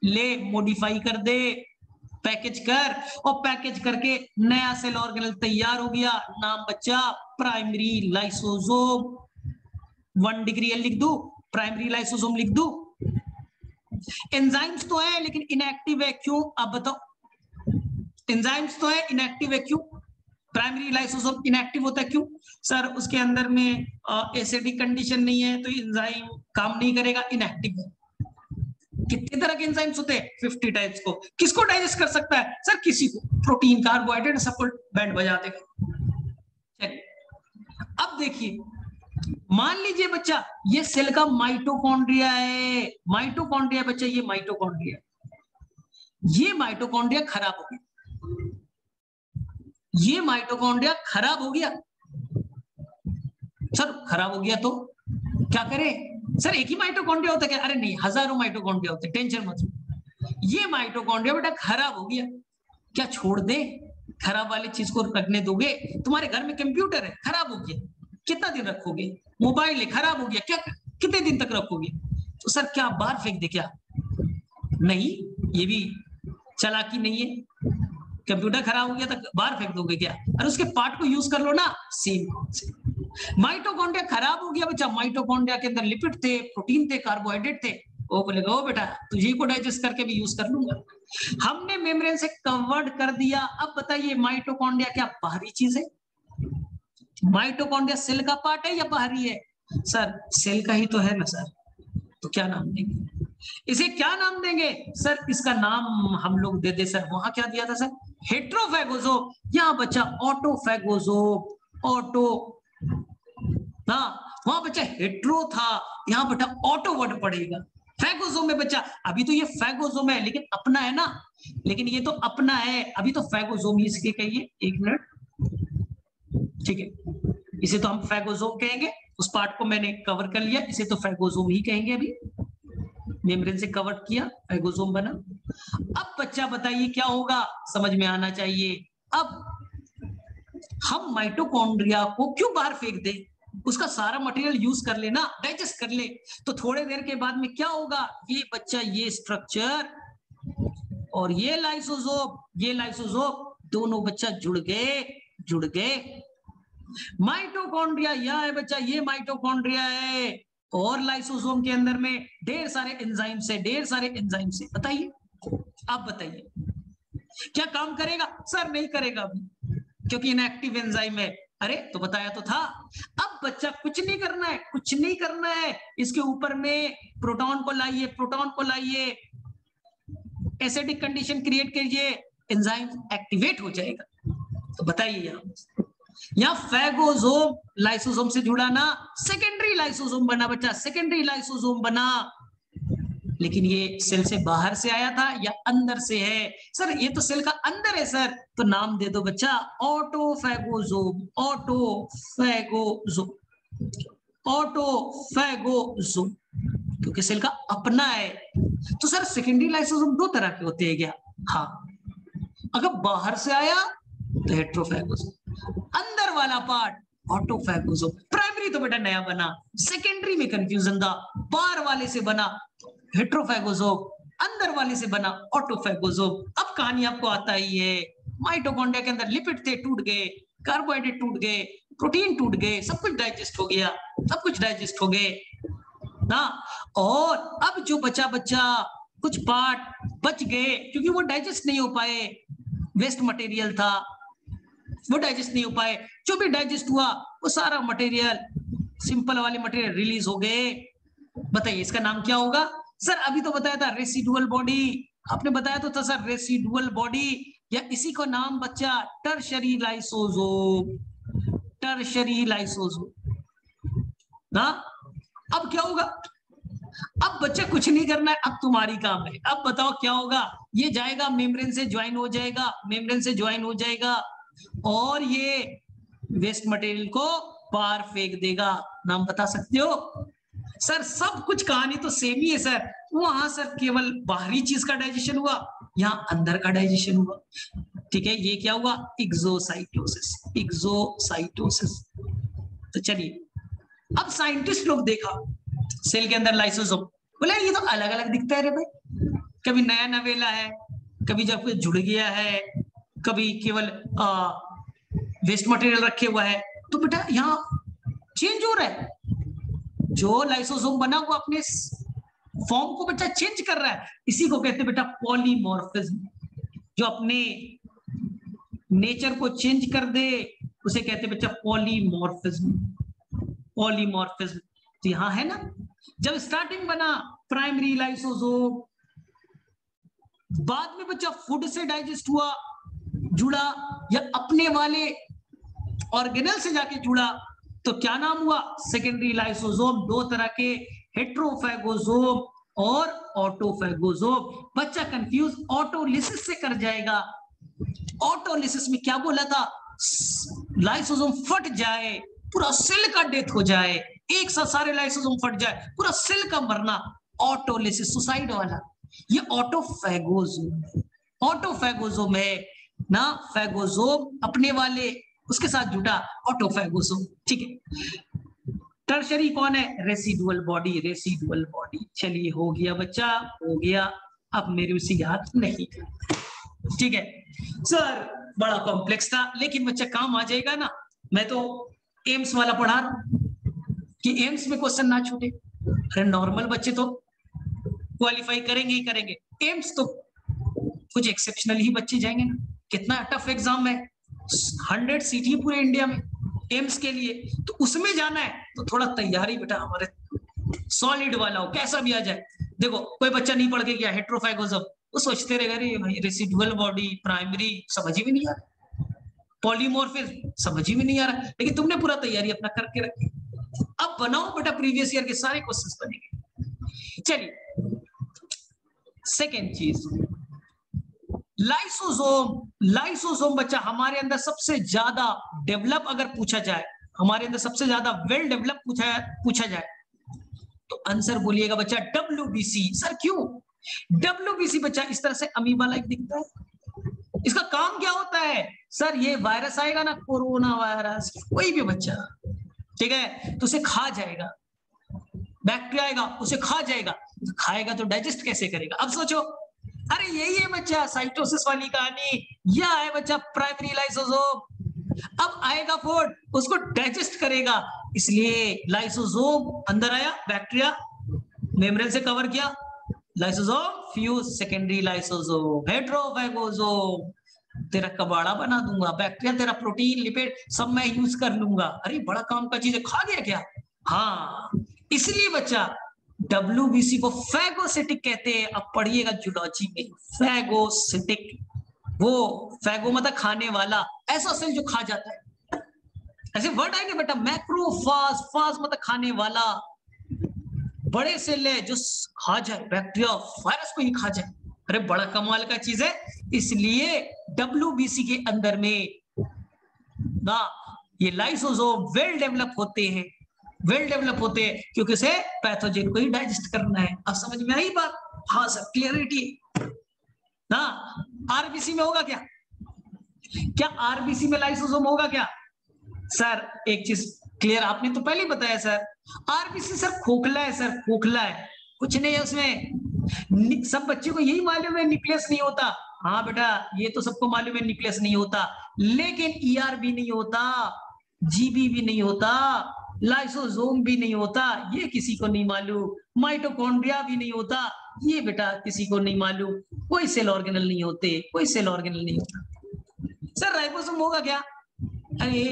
ले मॉडिफाई कर दे, पैकेज कर, और पैकेज करके नया सेल ऑर्गेनल तैयार हो गया, नाम बच्चा प्राइमरी लाइसोसोम। 1 डिग्री एल लिख दू, प्राइमरी लाइसोसोम लिख दू। एंजाइम्स तो है लेकिन इनएक्टिव है, क्यों? अब बताओ, एंजाइम्स तो है, इनएक्टिव है, क्यों? प्राइमरी लाइसोसोम इनएक्टिव होता है, क्यों? सर उसके अंदर में एसिडिक कंडीशन नहीं है तो एंजाइम काम नहीं करेगा, इनएक्टिव है। कितने तरह के एंजाइम्स होते हैं? 50 टाइप्स को। किसको डाइजेस्ट कर सकता है सर? किसी को। प्रोटीन, कार्बोहाइड्रेट, सबको बैंड बजा देगा। अब देखिए, मान लीजिए बच्चा ये सेल का माइटोकॉन्ड्रिया है, माइटोकॉन्ड्रिया बच्चा, ये माइटोकॉन्ड्रिया, ये माइटोकॉन्ड्रिया खराब हो गया, ये माइटोकॉन्ड्रिया खराब हो गया सर। खराब हो गया तो क्या करें सर? एक ही माइटोकॉन्ड्रिया होता है क्या? अरे नहीं, हजारों माइटोकॉन्ड्रिया होते हैं, टेंशन मत लो। ये माइटोकॉन्ड्रिया बेटा खराब हो गया, क्या छोड़ दे? खराब वाली चीज को रखने दोगे? तुम्हारे घर में कंप्यूटर है, खराब हो गया, कितना दिन रखोगे? मोबाइल है, खराब हो गया, क्या कितने दिन तक रखोगे? तो सर क्या बाहर फेंक दे क्या? नहीं, ये भी चालाकी नहीं है। कंप्यूटर खराब हो गया तो बाहर फेंक दोगे क्या? अरे उसके पार्ट को यूज कर लो ना। सेम माइटोकॉन्ड्रिया खराब हो गया बच्चा, माइटोकॉन्ड्रिया के अंदर लिपिड थे, प्रोटीन थे, कार्बोहाइड्रेट थे। वो बोलेगा ओ बेटा तुझे को डाइजेस्ट करके भी यूज कर लूंगा। हमने मेम्ब्रेन से कवर्ड कर दिया। अब बताइए माइटोकॉन्ड्रिया क्या बाहरी चीज है? माइटोकॉन्ड्रिया सेल का पार्ट है या बाहरी है? सर सेल का ही तो है ना सर। तो क्या नाम देंगे इसे? क्या नाम देंगे सर? इसका नाम हम लोग दे दे सर, वहां क्या दिया था सर? हेट्रोफैगोजोम। यहाँ बच्चा ऑटोफैगोजोम, ऑटो, हाँ वहां बच्चा हेट्रो था, यहाँ बेटा ऑटो वर्ड पड़ेगा। फैगोजोम में बच्चा, अभी तो ये फैगोजोम है लेकिन अपना है ना, लेकिन ये तो अपना है, अभी तो फैगोजोम ही इसके कहिए। एक मिनट, ठीक है, इसे तो हम फैगोजोम कहेंगे। उस पार्ट को मैंने कवर कर लिया, इसे तो फैगोजोम ही कहेंगे। अभी मेम्ब्रेन से कवर किया, फैगोजोम बना। अब बच्चा बताइए क्या होगा? समझ में आना चाहिए। अब हम माइटोकॉन्ड्रिया को क्यों बाहर फेंक दें? उसका सारा मटेरियल यूज कर लेना, डाइजेस्ट कर ले, तो थोड़े देर के बाद में क्या होगा? ये बच्चा, ये स्ट्रक्चर और ये लाइसोसोम, ये लाइसोसोम दोनों बच्चा जुड़ गए। माइटोकॉन्ड्रिया यह है बच्चा, ये माइटोकॉन्ड्रिया है, और लाइसोसोम के अंदर में ढेर सारे एंजाइम्स है, ढेर सारे एंजाइम्स है। बताइए, आप बताइए क्या काम करेगा? सर नहीं करेगा अभी, क्योंकि इनएक्टिव एंजाइम है। अरे तो बताया तो था। अब बच्चा कुछ नहीं करना है, कुछ नहीं करना है, इसके ऊपर में प्रोटॉन को लाइए, प्रोटॉन को लाइए, एसिडिक कंडीशन क्रिएट कीजिए, एंजाइम एक्टिवेट हो जाएगा। तो बताइए यहाँ फैगोजोम लाइसोसोम से जुड़ा ना, सेकेंडरी लाइसोसोम बना बच्चा, सेकेंडरी लाइसोसोम बना। लेकिन ये सेल से बाहर से आया था या अंदर से है? सर ये तो सेल का अंदर है सर, तो नाम दे दो बच्चा ऑटोफैगोजोम, ऑटोफैगोजोम, ऑटोफैगोजोम, क्योंकि सेल का अपना है। तो सर सेकेंडरी लाइसोसोम दो तरह के होते हैं क्या? हाँ, अगर बाहर से आया तो हेट्रोफैगोसोम, अंदर वाला पार्ट ऑटोफैगोसोम। प्राइमरी तो बेटा नया बना, सेकेंडरी में कंफ्यूजन था, बाहर वाले से बना हेट्रोफैगोसोम, अंदर वाले से बना ऑटोफैगोसोम। अब कहानी आपको आता ही है, माइटोकॉन्ड्रिया के अंदर लिपिड थे, टूट गए, कार्बोहाइड्रेट टूट गए, प्रोटीन टूट गए, सब कुछ डाइजेस्ट हो गया, सब कुछ डाइजेस्ट हो गए ना। और अब जो बचा कुछ पार्ट बच गए, क्योंकि वो डाइजेस्ट नहीं हो पाए, वेस्ट मटेरियल था, वो डाइजेस्ट नहीं हो पाए। जो भी डाइजेस्ट हुआ वो सारा मटेरियल, सिंपल वाले मटेरियल रिलीज हो गए। बताइए इसका नाम क्या होगा? सर अभी तो बताया था रेसिडुअल बॉडी, आपने बताया तो था सर रेसिडुअल बॉडी, या इसी को नाम बच्चा टर्शरी लाइसोसोम, टर्शरी लाइसोसोम ना। अब क्या होगा? अब बच्चा कुछ नहीं करना है, अब तुम्हारी काम है। अब बताओ क्या होगा? ये जाएगा मेम्ब्रेन से ज्वाइन हो जाएगा, मेम्ब्रेन से ज्वाइन हो जाएगा, और ये वेस्ट मटेरियल को बाहर फेंक देगा। नाम बता सकते हो? सर सब कुछ कहानी तो सेम ही है सर। वहां सर केवल बाहरी चीज का डाइजेशन हुआ, यहाँ अंदर का डाइजेशन हुआ। ठीक है, ये क्या हुआ? Exocytosis, exocytosis. तो चलिए, अब साइंटिस्ट लोग देखा सेल के अंदर लाइसोसोम, बोले ये तो अलग अलग दिखता है रे भाई, कभी नया नवेला है, कभी जब जुड़ गया है, कभी केवल वेस्ट मटेरियल रखे हुआ है। तो बेटा यहाँ चेंज हो रहा है, जो लाइसोसोम बना वो अपने फॉर्म को बच्चा चेंज कर रहा है। इसी को कहते हैं बेटा पॉलीमॉर्फिज्म, जो अपने नेचर को चेंज कर दे उसे कहते हैं बच्चा पॉलीमॉर्फिज्म, पॉलीमॉर्फिज्म। तो यहां है ना, जब स्टार्टिंग बना प्राइमरी लाइसोसोम, बाद में बच्चा फूड से डाइजेस्ट हुआ, जुड़ा, या अपने वाले ऑर्गेनल से जाके जुड़ा, तो क्या नाम हुआ? Secondary lysosome. दो तरह के, हेट्रोफैगोसोम और ऑटोफैगोसोम। बच्चा कंफ्यूज ऑटोलिसिस से कर जाएगा। ऑटोलिसिस में क्या बोला था? लाइसोसोम फट जाए, पूरा सेल का डेथ हो जाए, एक साथ सारे लाइसोसोम फट जाए, पूरा सेल का मरना, ऑटोलिसिस, सुसाइड वाला। ये ऑटोफैगोसोम, ऑटोफैगोसोम है ना। फैगोसोम अपने वाले उसके साथ जुटा, ऑटोफैगोसोम। ठीक है। टर्शरी कौन है? Residual body, residual body. चलिए हो गया बच्चा, हो गया। अब मेरे से याद नहीं। ठीक है सर, बड़ा कॉम्प्लेक्स था, लेकिन बच्चा काम आ जाएगा ना। मैं तो एम्स वाला पढ़ा रहा हूं कि एम्स में क्वेश्चन ना छूटे। अरे नॉर्मल बच्चे तो क्वालिफाई करेंगे ही करेंगे, एम्स तो कुछ एक्सेप्शनल ही बच्चे जाएंगे ना। कितना टफ एग्जाम है, 100 सीट ही पूरे इंडिया में एम्स के लिए, तो उसमें जाना है तो थोड़ा तैयारी बेटा हमारे सॉलिड वाला हो, कैसा भी आ जाए। देखो कोई बच्चा नहीं पढ़ के गया हेट्रोफैगोसम, वो सोचते रहेगा अरे भाई रेसिडुअल बॉडी, प्राइमरी, समझ ही भी नहीं आ रहा, पॉलीमॉर्फिज्म समझ ही भी नहीं आ रहा, लेकिन तुमने पूरा तैयारी अपना करके रखी। अब बनाओ बेटा, प्रीवियस ईयर के सारे क्वेश्चंस बनेंगे। चलिए सेकेंड चीज, लाइसोसोम। लाइसोसोम बच्चा हमारे अंदर सबसे ज्यादा डेवलप अगर पूछा जाए, हमारे अंदर सबसे ज्यादा वेल डेवलप पूछा जाए तो आंसर बोलिएगा बच्चा WBC। सर क्यों? WBC बच्चा इस तरह से अमीबा लाइक दिखता है। इसका काम क्या होता है? सर ये वायरस आएगा ना, कोरोना वायरस, कोई भी बच्चा, ठीक है, तो उसे खा जाएगा। बैक्टीरिया आएगा उसे खा जाएगा, तो खाएगा तो डाइजेस्ट कैसे करेगा? अब सोचो, अरे यही है बच्चा साइटोसिस वाली कहानी। यह है बच्चा प्राइमरी लाइसोसोम। अब आएगा फूड, उसको डाइजेस्ट करेगा, इसलिए लाइसोसोम अंदर आया, बैक्टीरिया मेम्ब्रेन से कवर किया, लाइसोसोम फ्यूज, सेकेंडरी लाइसोसोम, हेट्रोफैगोसोम। तेरा कबाड़ा बना दूंगा, बैक्टीरिया तेरा प्रोटीन लिपिड सब मैं यूज कर लूंगा। अरे बड़ा काम का चीज है, खा गया क्या? हाँ, इसलिए बच्चा WBC को फैगोसिटिक कहते हैं। अब पढ़िएगा जूलॉजी में, फैगोसिटिक, वो फैगो मतलब खाने वाला, ऐसा सेल जो खा जाता है। ऐसे वर्ड आएंगे बेटा, मैक्रोफाज, फाज मतलब खाने वाला, बड़े सेल है जो खा जाए, बैक्टीरिया वायरस को ही खा जाए। अरे बड़ा कमाल का चीज है, इसलिए WBC के अंदर में ना ये लाइसोसोम वेल डेवलप होते हैं, वेल डेवलप होते हैं, क्योंकि उसे पैथोजेन को ही डाइजेस्ट करना है। अब समझ में आई बात? हाँ सर, क्लियरिटी ना। RBC में होगा क्या? क्या RBC में लाइसोसोम होगा क्या? सर एक चीज क्लियर, आपने तो पहले ही बताया सर, RBC सर खोखला है, सर खोखला है, कुछ नहीं है उसमें। सब बच्चे को यही मालूम है न्यूक्लियस नहीं होता। हाँ बेटा ये तो सबको मालूम है न्यूक्लियस नहीं होता, लेकिन ER भी नहीं होता, GB भी नहीं होता, लाइसोसोम भी नहीं होता, ये किसी को नहीं मालूम। माइटोकॉन्ड्रिया भी नहीं होता, ये बेटा किसी को नहीं मालूम। कोई सेल ऑर्गेनल नहीं होते, कोई सेल ऑर्गेनल नहीं होता। सर राइबोसोम होगा क्या? अरे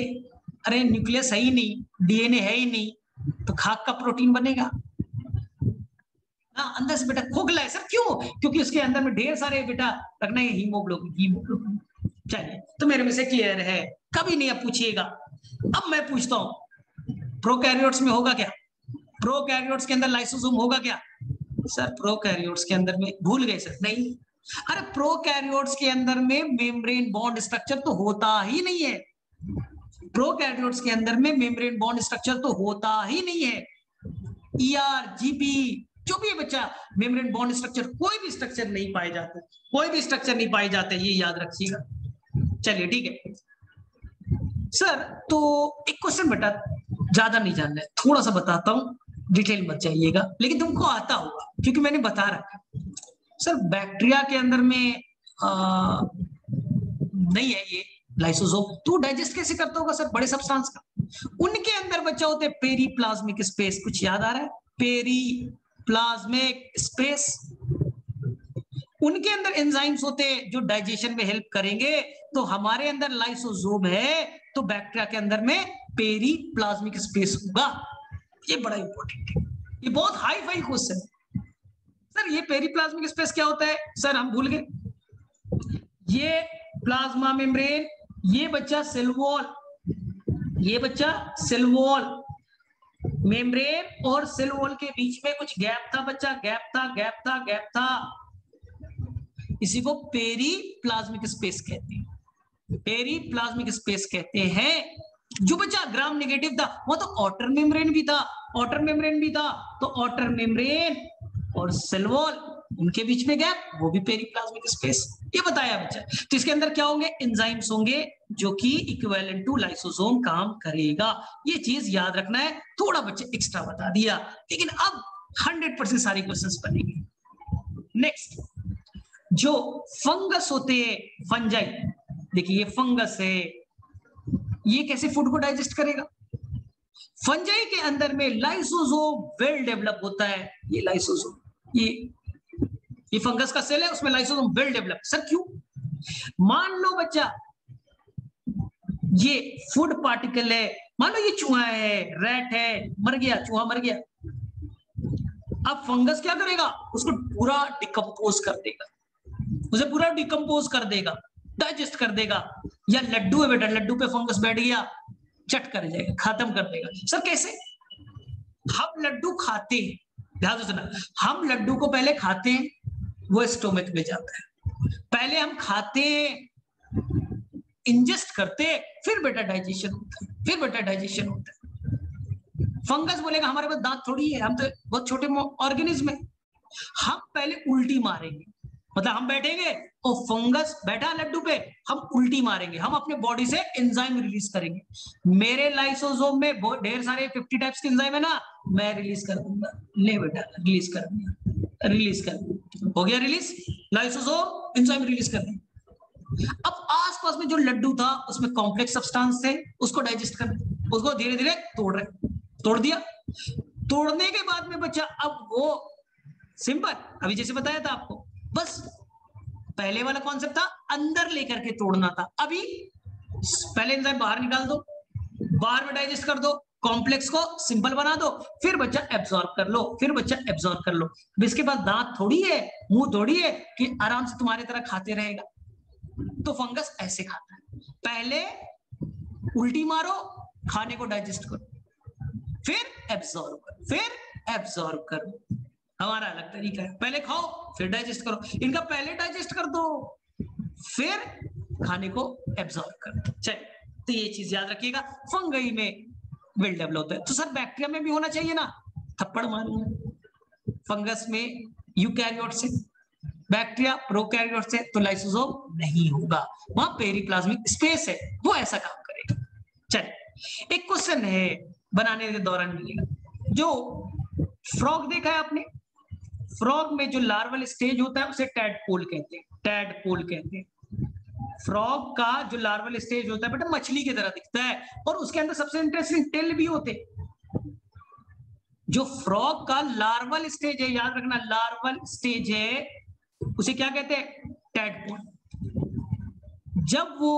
अरे न्यूक्लियस है ही नहीं, DNA है ही नहीं, तो खाक का प्रोटीन बनेगा ना। अंदर से बेटा खोखला है। सर क्यों? क्योंकि उसके अंदर में ढेर सारे बेटा रखना है हीमोग्लोबिन, हीमोग्लोबिन। चलिए तो मेरे में से क्लियर है, कभी नहीं अब पूछिएगा। अब मैं पूछता हूं, प्रोकैरियोट्स में होगा क्या? प्रोकैरियोट्स के अंदर लाइसोसोम होगा क्या? सर प्रोकैरियोट्स के अंदर में भूल गए सर, नहीं। अरे प्रोकैरियोट्स के अंदर में मेम्ब्रेन बॉन्ड स्ट्रक्चर तो होता ही नहीं है। प्रोकैरियोट्स के अंदर में मेम्ब्रेन बॉन्ड स्ट्रक्चर तो होता ही नहीं है। ER, GB जो भी है बच्चा, मेम्ब्रेन बॉन्ड स्ट्रक्चर, कोई भी स्ट्रक्चर नहीं पाए जाते, कोई भी स्ट्रक्चर नहीं पाए जाते, ये याद रखिएगा। चलिए ठीक है सर, तो एक क्वेश्चन बेटा, ज्यादा नहीं जानना है, थोड़ा सा बताता हूँ, डिटेल मत जाइएगा, लेकिन तुमको आता होगा क्योंकि मैंने बता रखा। सर बैक्टीरिया के अंदर में नहीं है ये लाइसोसोम, तो डाइजेस्ट कैसे करता होगा सर बड़े सब्सटेंस का? उनके अंदर बच्चा होते हैं पेरीप्लाज्मिक स्पेस, कुछ याद आ रहा है? पेरीप्लाज्मिक स्पेस, उनके अंदर एंजाइम्स होते हैं जो डाइजेशन में हेल्प करेंगे। तो हमारे अंदर लाइसोसोम है, तो बैक्टीरिया के अंदर में पेरीप्लाज्मिक स्पेस होगा। ये बड़ा इंपॉर्टेंट है, ये बहुत हाई फाई क्वेश्चन है। सर ये पेरीप्लाज्मिक स्पेस क्या होता है? सर हम भूल गए, ये प्लाज्मा मेम्ब्रेन, ये बच्चा सेल वॉल, ये बच्चा सेल वॉल, मेम्ब्रेन और सेल वॉल के बीच में कुछ गैप था बच्चा, गैप था गैप था गैप था, इसी को पेरीप्लाज्मिक स्पेस कहते हैं, पेरीप्लाज्मिक स्पेस कहते हैं। जो बच्चा ग्राम नेगेटिव था वो तो आउटर मेम्ब्रेन भी था, आउटर मेम्ब्रेन भी था, तो आउटर मेम्ब्रेन और सेल वॉल उनके बीच में गैप, वो भी पेरीप्लाज्मिक स्पेस, ये बताया बच्चा। तो इसके अंदर क्या होंगे, एंजाइम्स होंगे जो कि इक्विवेलेंट टू लाइसोसोम काम करेगा, ये चीज याद रखना है। थोड़ा बच्चे एक्स्ट्रा बता दिया, लेकिन अब 100% सारे क्वेश्चंस बनेंगे। नेक्स्ट, जो फंगस होते हैं, फंजाई, देखिए ये फंगस है, ये कैसे फूड को डाइजेस्ट करेगा। फंजाई के अंदर में लाइसोसोम वेल डेवलप होता है, ये लाइसोसोम, ये फंगस का सेल है, उसमें लाइसोसोम वेल डेवलप। सर क्यों? मान लो बच्चा ये फूड पार्टिकल है, मान लो ये चूहा है, रैट है, मर गया, चूहा मर गया, अब फंगस क्या करेगा, उसको पूरा डिकम्पोज कर देगा, उसे पूरा डिकम्पोज कर देगा, डाइजेस्ट कर देगा। या लड्डू है बेटा, लड्डू पे फंगस बैठ गया, चट कर जाएगा, खत्म कर देगा। सर कैसे? हम लड्डू खाते हैं, ध्यान से सुना, हम लड्डू को पहले खाते हैं, वो स्टोमक में जाता है, पहले हम खाते, इंजेस्ट करते, फिर बेटा डाइजेशन होता है, फिर बेटा डाइजेशन होता है। फंगस बोलेगा हमारे पास दांत थोड़ी है, हम तो बहुत छोटे ऑर्गेनिज्म है, हम पहले उल्टी मारेंगे, मतलब हम बैठेंगे और फंगस बैठा लड्डू पे, हम उल्टी मारेंगे, हम अपने बॉडी से एंजाइम रिलीज करेंगे। मेरे लाइसोसोम में बहुत ढेर सारे 50 टाइप्स के एंजाइम है ना, मैं रिलीज कर दूंगा, ले बेटा रिलीज कर दिया, रिलीज कर दिया, हो गया रिलीज, लाइसोसोम एंजाइम रिलीज कर दिया। अब आसपास में जो लड्डू था उसमें कॉम्प्लेक्स सब्सटेंस थे, उसको डाइजेस्ट कर, उसको धीरे धीरे तोड़ रहे, तोड़ दिया, तोड़ने के बाद में बच्चा, अब वो सिंपल, अभी जैसे बताया था आपको, बस पहले वाला कॉन्सेप्ट था अंदर लेकर के तोड़ना था, अभी पहले एंजाइम बाहर निकाल दो, बाहर में डाइजेस्ट कर दो, कॉम्प्लेक्स को सिंपल बना दो, फिर बच्चा एब्जॉर्ब कर लो, फिर बच्चा एब्जॉर्ब कर लो। इसके बाद दांत थोड़ी है, मुंह थोड़ी है कि आराम से तुम्हारी तरह खाते रहेगा, तो फंगस ऐसे खाता है, पहले उल्टी मारो, खाने को डाइजेस्ट करो, फिर एब्जॉर्ब करो, फिर एब्जॉर्ब करो। हमारा अलग तरीका है, पहले खाओ फिर डाइजेस्ट करो, इनका पहले डाइजेस्ट कर दो फिर खाने को एब्जॉर्ब करो। चलिए, तो ये चीज याद रखिएगा, फंगई में वेल डेवलप होता है। तो सर बैक्टीरिया में भी होना चाहिए ना, थप्पड़ मारूंगा, फंगस में यूकैरियोट से, बैक्टीरिया प्रोकैरियोट से, तो लाइसोसोम नहीं होगा, वहां पेरीप्लाज्मिक स्पेस है, वो ऐसा काम करेगा। चलिए, एक क्वेश्चन है बनाने के दौरान मिलेगा, जो फ्रॉग देखा है आपने, फ्रॉग में जो लार्वल स्टेज होता है उसे टैडपोल कहते हैं, टैडपोल कहते हैं। फ्रॉग का जो लार्वल स्टेज होता है बेटा मछली की तरह दिखता है, और उसके अंदर सबसे इंटरेस्टिंग टेल भी होते। जो फ्रॉग का लार्वल स्टेज है, याद रखना लार्वल स्टेज है, उसे क्या कहते हैं, टैडपोल। जब वो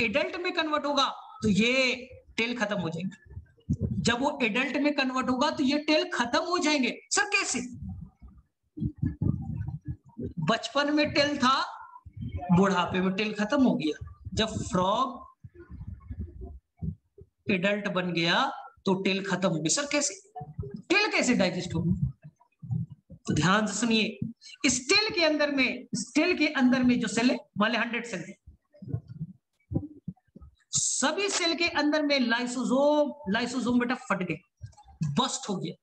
एडल्ट में कन्वर्ट होगा तो ये टेल खत्म हो जाएंगे, जब वो एडल्ट में कन्वर्ट होगा तो ये टेल खत्म हो जाएंगे। सर कैसे? बचपन में टेल था, बुढ़ापे में टेल खत्म हो गया, जब फ्रॉग एडल्ट बन गया तो टेल खत्म हो गई। सर कैसे? टेल कैसे डाइजेस्ट होगी? तो ध्यान से सुनिए, इस टेल के अंदर में, इस टेल के अंदर में जो सेल है, मान ले 100 सेल है, सभी सेल के अंदर में लाइसोसोम बेटा फट गए, बस्ट हो गया,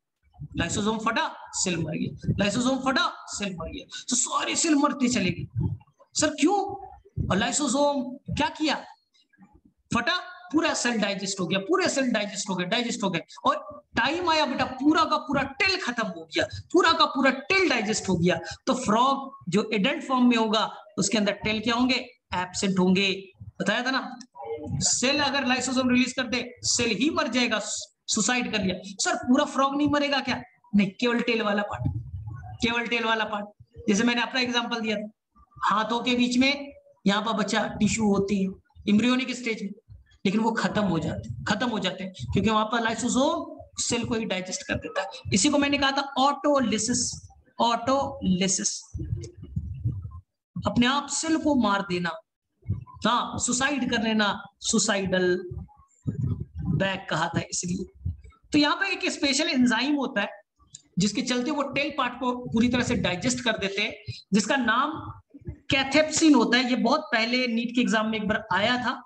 लाइसोसोम फटा सेल मर गया, लाइसोसोम फटा सेल मर गया, तो सारी सेल मरती चली गई। सर क्यों? और लाइसोसोम क्या किया, फटा, पूरा सेल डाइजेस्ट हो गया, पूरे सेल डाइजेस्ट हो गए, डाइजेस्ट हो गए, और टाइम आया बेटा पूरा का पूरा टेल खत्म हो गया, पूरा का पूरा टेल डाइजेस्ट हो गया। तो फ्रॉग जो एडल्ट फॉर्म में होगा उसके अंदर टेल क्या होंगे, एब्सेंट होंगे। बताया था ना, सेल अगर लाइसोसोम रिलीज कर दे सेल ही मर जाएगा, सुसाइड कर लिया। सर पूरा फ्रॉग नहीं मरेगा क्या? नहीं, केवल टेल वाला पार्ट, केवल टेल वाला पार्ट। जैसे मैंने अपना एग्जांपल दिया था, हाथों के बीच में यहाँ पर बच्चा टिश्यू होती है एम्ब्रियोनिक स्टेज में, लेकिन वो खत्म हो जाते हैं क्योंकि वहां पर लाइसोसोम सेल को ही डाइजेस्ट कर देता है। इसी को मैंने कहा था ऑटोलिसिस, ऑटोलिसिस, अपने आप सेल को मार देना, हाँ, सुसाइड कर लेना, सुसाइडल बैग कहा था इसलिए। तो यहाँ पे एक स्पेशल एंजाइम होता है जिसके चलते वो टेल पार्ट को पूरी तरह से डाइजेस्ट कर देते हैं, जिसका नाम कैथेप्सिन होता है। ये बहुत पहले नीट के एग्जाम में एक बार आया था।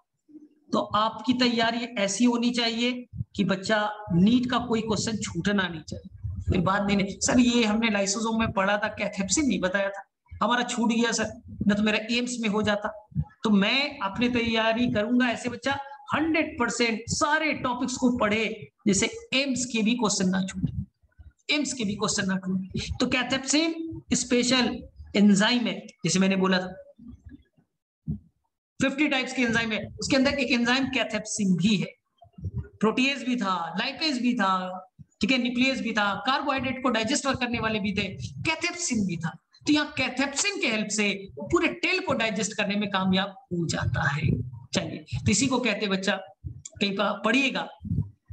तो आपकी तैयारी ऐसी होनी चाहिए कि बच्चा नीट का कोई क्वेश्चन छूटना नहीं चाहिए। फिर बाद नहीं, नहीं सर ये हमने लाइसोसोम में पढ़ा था, कैथेप्सिन नहीं बताया था, हमारा छूट गया सर, न तो मेरा एम्स में हो जाता। तो मैं अपनी तैयारी करूंगा ऐसे बच्चा 100% सारे टॉपिक्स को पढ़े, जैसे एम्स के भी क्वेश्चन ना छूटे, एम्स के भी क्वेश्चन ना छूटे। तो कैथेप्सिन स्पेशल एंजाइम है, जैसे मैंने बोला था 50 टाइप्स के एंजाइम है, उसके अंदर एक एंजाइम कैथेप्सिन भी है। प्रोटीएज भी था, लाइपेज भी था, ठीक है, न्यूक्लियस भी था, कार्बोहाइड्रेट को डाइजेस्ट करने वाले भी थे, कैथेप्सिन भी था। तो यहाँ कैथेप्सिन के हेल्प से पूरे टेल को डाइजेस्ट करने में कामयाब हो जाता है। चलिए, तो इसी को कहते हैं बच्चा, कहीं पर पढ़िएगा,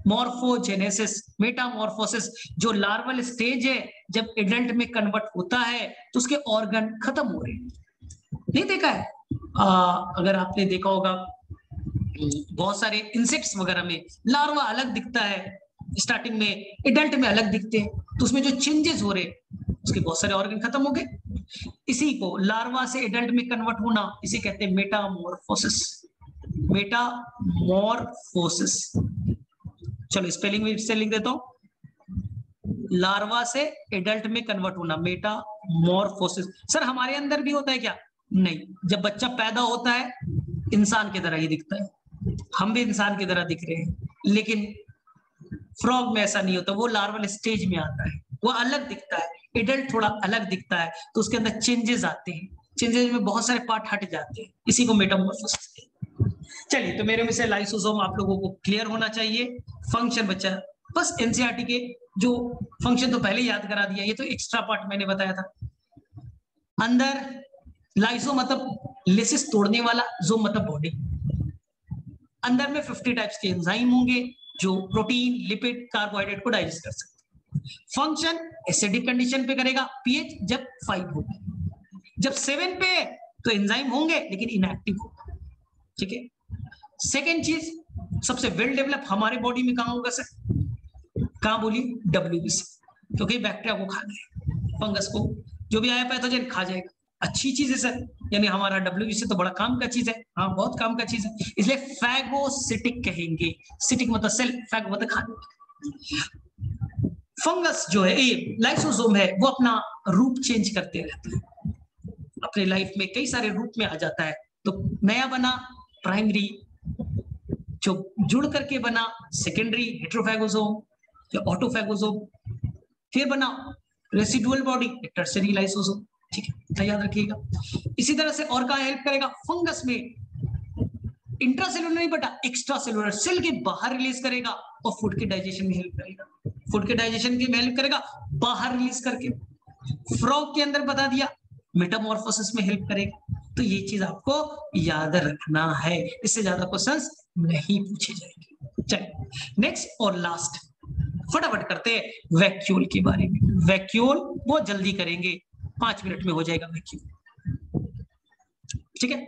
मॉर्फोजेनेसिस, मेटामॉर्फोसिस। जो लार्वल स्टेज है, जब एडल्ट में कन्वर्ट होता है तो उसके ऑर्गन खत्म हो रहे हैं। नहीं देखा है? अगर आपने देखा होगा बहुत सारे इंसेक्ट्स वगैरह में लार्वा अलग दिखता है, स्टार्टिंग में, एडल्ट में अलग दिखते हैं। तो उसमें जो चेंजेस हो रहे, उसके बहुत सारे ऑर्गन खत्म हो गए। इसी को लार्वा से एडल्ट में कन्वर्ट होना, इसे कहते हैं मेटामॉर्फोसिस। मेटामॉर्फोसिस, चलो स्पेलिंग में से लिख देता हूं, लार्वा से एडल्ट में कन्वर्ट होना, मेटामॉर्फोसिस। सर हमारे अंदर भी होता है क्या? नहीं, जब बच्चा पैदा होता है इंसान की तरह ही दिखता है, हम भी इंसान की तरह दिख रहे हैं, लेकिन फ्रॉग में ऐसा नहीं होता, वो लार्वल स्टेज में आता है, वो अलग दिखता है, एडल्ट थोड़ा अलग दिखता है, तो उसके अंदर चेंजेस आते हैं, चेंजेस में बहुत सारे पार्ट हट जाते हैं, इसी को मेटामॉर्फोसिस कहते हैं। चलिए, तो मेरे में से लाइसोसोम आप लोगों को क्लियर होना चाहिए। फंक्शन बच्चा बस एनसीईआरटी के जो फंक्शन तो पहले याद करा दिया, ये तो एक्स्ट्रा पार्ट मैंने बताया था। अंदर लाइसो मतलब लिसिस तोड़ने वाला, जो मतलब बॉडी। अंदर में 50 टाइप्स के एंजाइम होंगे जो प्रोटीन, लिपिड, कार्बोहाइड्रेट को डाइजेस्ट कर सकते हैं। फंक्शन एसिडिक कंडीशन पे करेगा, पीएच जब 5 होगा, जब 7 पे तो एंजाइम होंगे लेकिन इनएक्टिव होगा, ठीक है। सेकेंड चीज, सबसे वेल डेवलप हमारे बॉडी में कहां होगा सर? कहां बोलिए? डब्ल्यूबीसी, क्योंकि बैक्टीरिया को खाना है, फंगस को, जो भी आया पैथोजन खा जाएगा। अच्छी चीज है सर, यानी हमारा डब्ल्यूबीसी तो बड़ा काम का चीज है, हाँ बहुत काम का चीज है, इसलिए फैगोसिटिक कहेंगे। सिटिक मतलब सेल, फैगो मतलब खाने। फंगस जो है, लाइसोसोम है, वो अपना रूप चेंज करते रहते हैं, अपने लाइफ में कई सारे रूप में आ जाता है। तो नया बना प्राइमरी, जो जुड़ करके बना सेकेंडरी हेटेरोफैगोसोम या ऑटोफैगोसोम, फिर बना रेसिडुअल बॉडी टर्शियरी लाइसोसोम, ठीक है, याद रखिएगा। इसी तरह से और कहां हेल्प करेगा? फंगस में इंट्रासेलुलर नहीं बटा एक्स्ट्रा सेलुलर, सेल के बाहर रिलीज करेगा और फूड के डाइजेशन में हेल्प करेगा, फूड के डाइजेशन में हेल्प करेगा बाहर रिलीज करके। फ्रॉग के अंदर बता दिया मेटामॉर्फोसिस में हेल्प करेगा। तो ये चीज आपको याद रखना है, इससे ज्यादा क्वेश्चंस नहीं पूछे जाएंगे। चलिए नेक्स्ट और लास्ट फटाफट करते हैं वैक्यूल के बारे में। वैक्यूल बहुत जल्दी करेंगे, 5 मिनट में हो जाएगा वैक्यूल, ठीक है।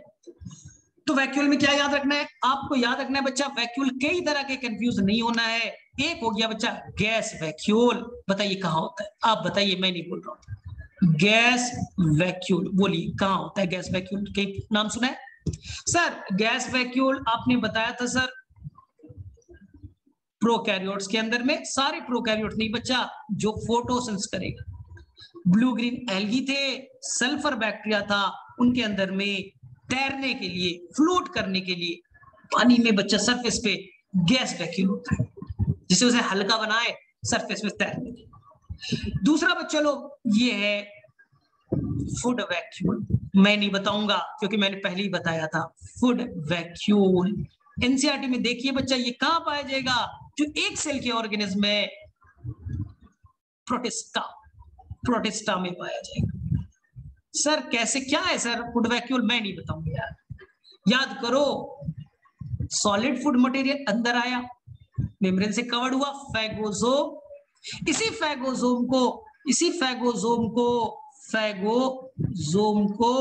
तो वैक्यूल में क्या याद रखना है? आपको याद रखना है बच्चा, वैक्यूल कई तरह के, कंफ्यूज नहीं होना है। एक हो गया बच्चा गैस वैक्यूल, बताइए कहां होता है? आप बताइए, मैं नहीं बोल रहा हूं। गैस वैक्यूल बोलिए कहां होता है? गैस वैक्यूल के नाम सुना है सर? गैस वैक्यूल आपने बताया था सर प्रोकैरियोट्स के अंदर में, सारे प्रोकैरियोट्स नहीं बच्चा, जो फोटोसिंथेसिस करेगा। ब्लू ग्रीन एल्गी थे, सल्फर बैक्टीरिया था, उनके अंदर में तैरने के लिए, फ्लोट करने के लिए पानी में बच्चा सरफेस पे गैस वैक्यूल होता है, जिसे उसे हल्का बनाए सरफेस में तैरने के लिए। दूसरा बच्चा लोग ये है फूड वैक्यूल, मैं नहीं बताऊंगा क्योंकि मैंने पहले ही बताया था। फूड वैक्यूल एनसीईआरटी में देखिए बच्चा, ये कहां पाया जाएगा? जो एक सेल के ऑर्गेनिज्म में प्रोटिस्टा, प्रोटिस्टा में पाया जाएगा। सर कैसे, क्या है सर फूड वैक्यूल? मैं नहीं बताऊंगा यार, याद करो। सॉलिड फूड मटेरियल अंदर आया, मेम्ब्रेन से कवर्ड हुआ, फैगोसोम, इसी फैगोसोम को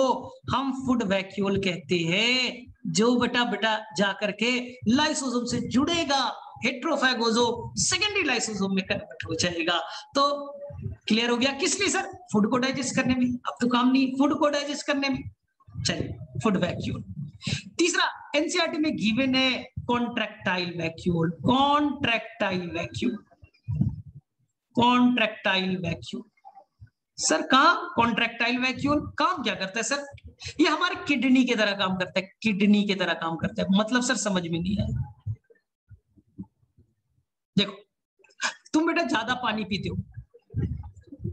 हम फूड वैक्यूल कहते हैं। जो बेटा बेटा जा करके लाइसोसोम से जुड़ेगा, हेट्रोफैगोजो सेकेंडरी लाइसोसोम में कन्वर्ट हो जाएगा। तो क्लियर हो गया? किस लिए सर? फूड को डाइजेस्ट करने में। अब तो काम नहीं फूड को डाइजेस्ट करने में। चलिए, फूड वैक्यूल। तीसरा एनसीईआरटी में गिवन है contractile vacuole. Contractile vacuole, contractile vacuole. Sir कहां कॉन्ट्रैक्टाइल वैक्यूल काम क्या करता है सर? ये हमारे किडनी की तरह काम करता है, किडनी की तरह काम करता है। मतलब सर समझ में नहीं आया। देखो, तुम बेटा ज्यादा पानी पीते हो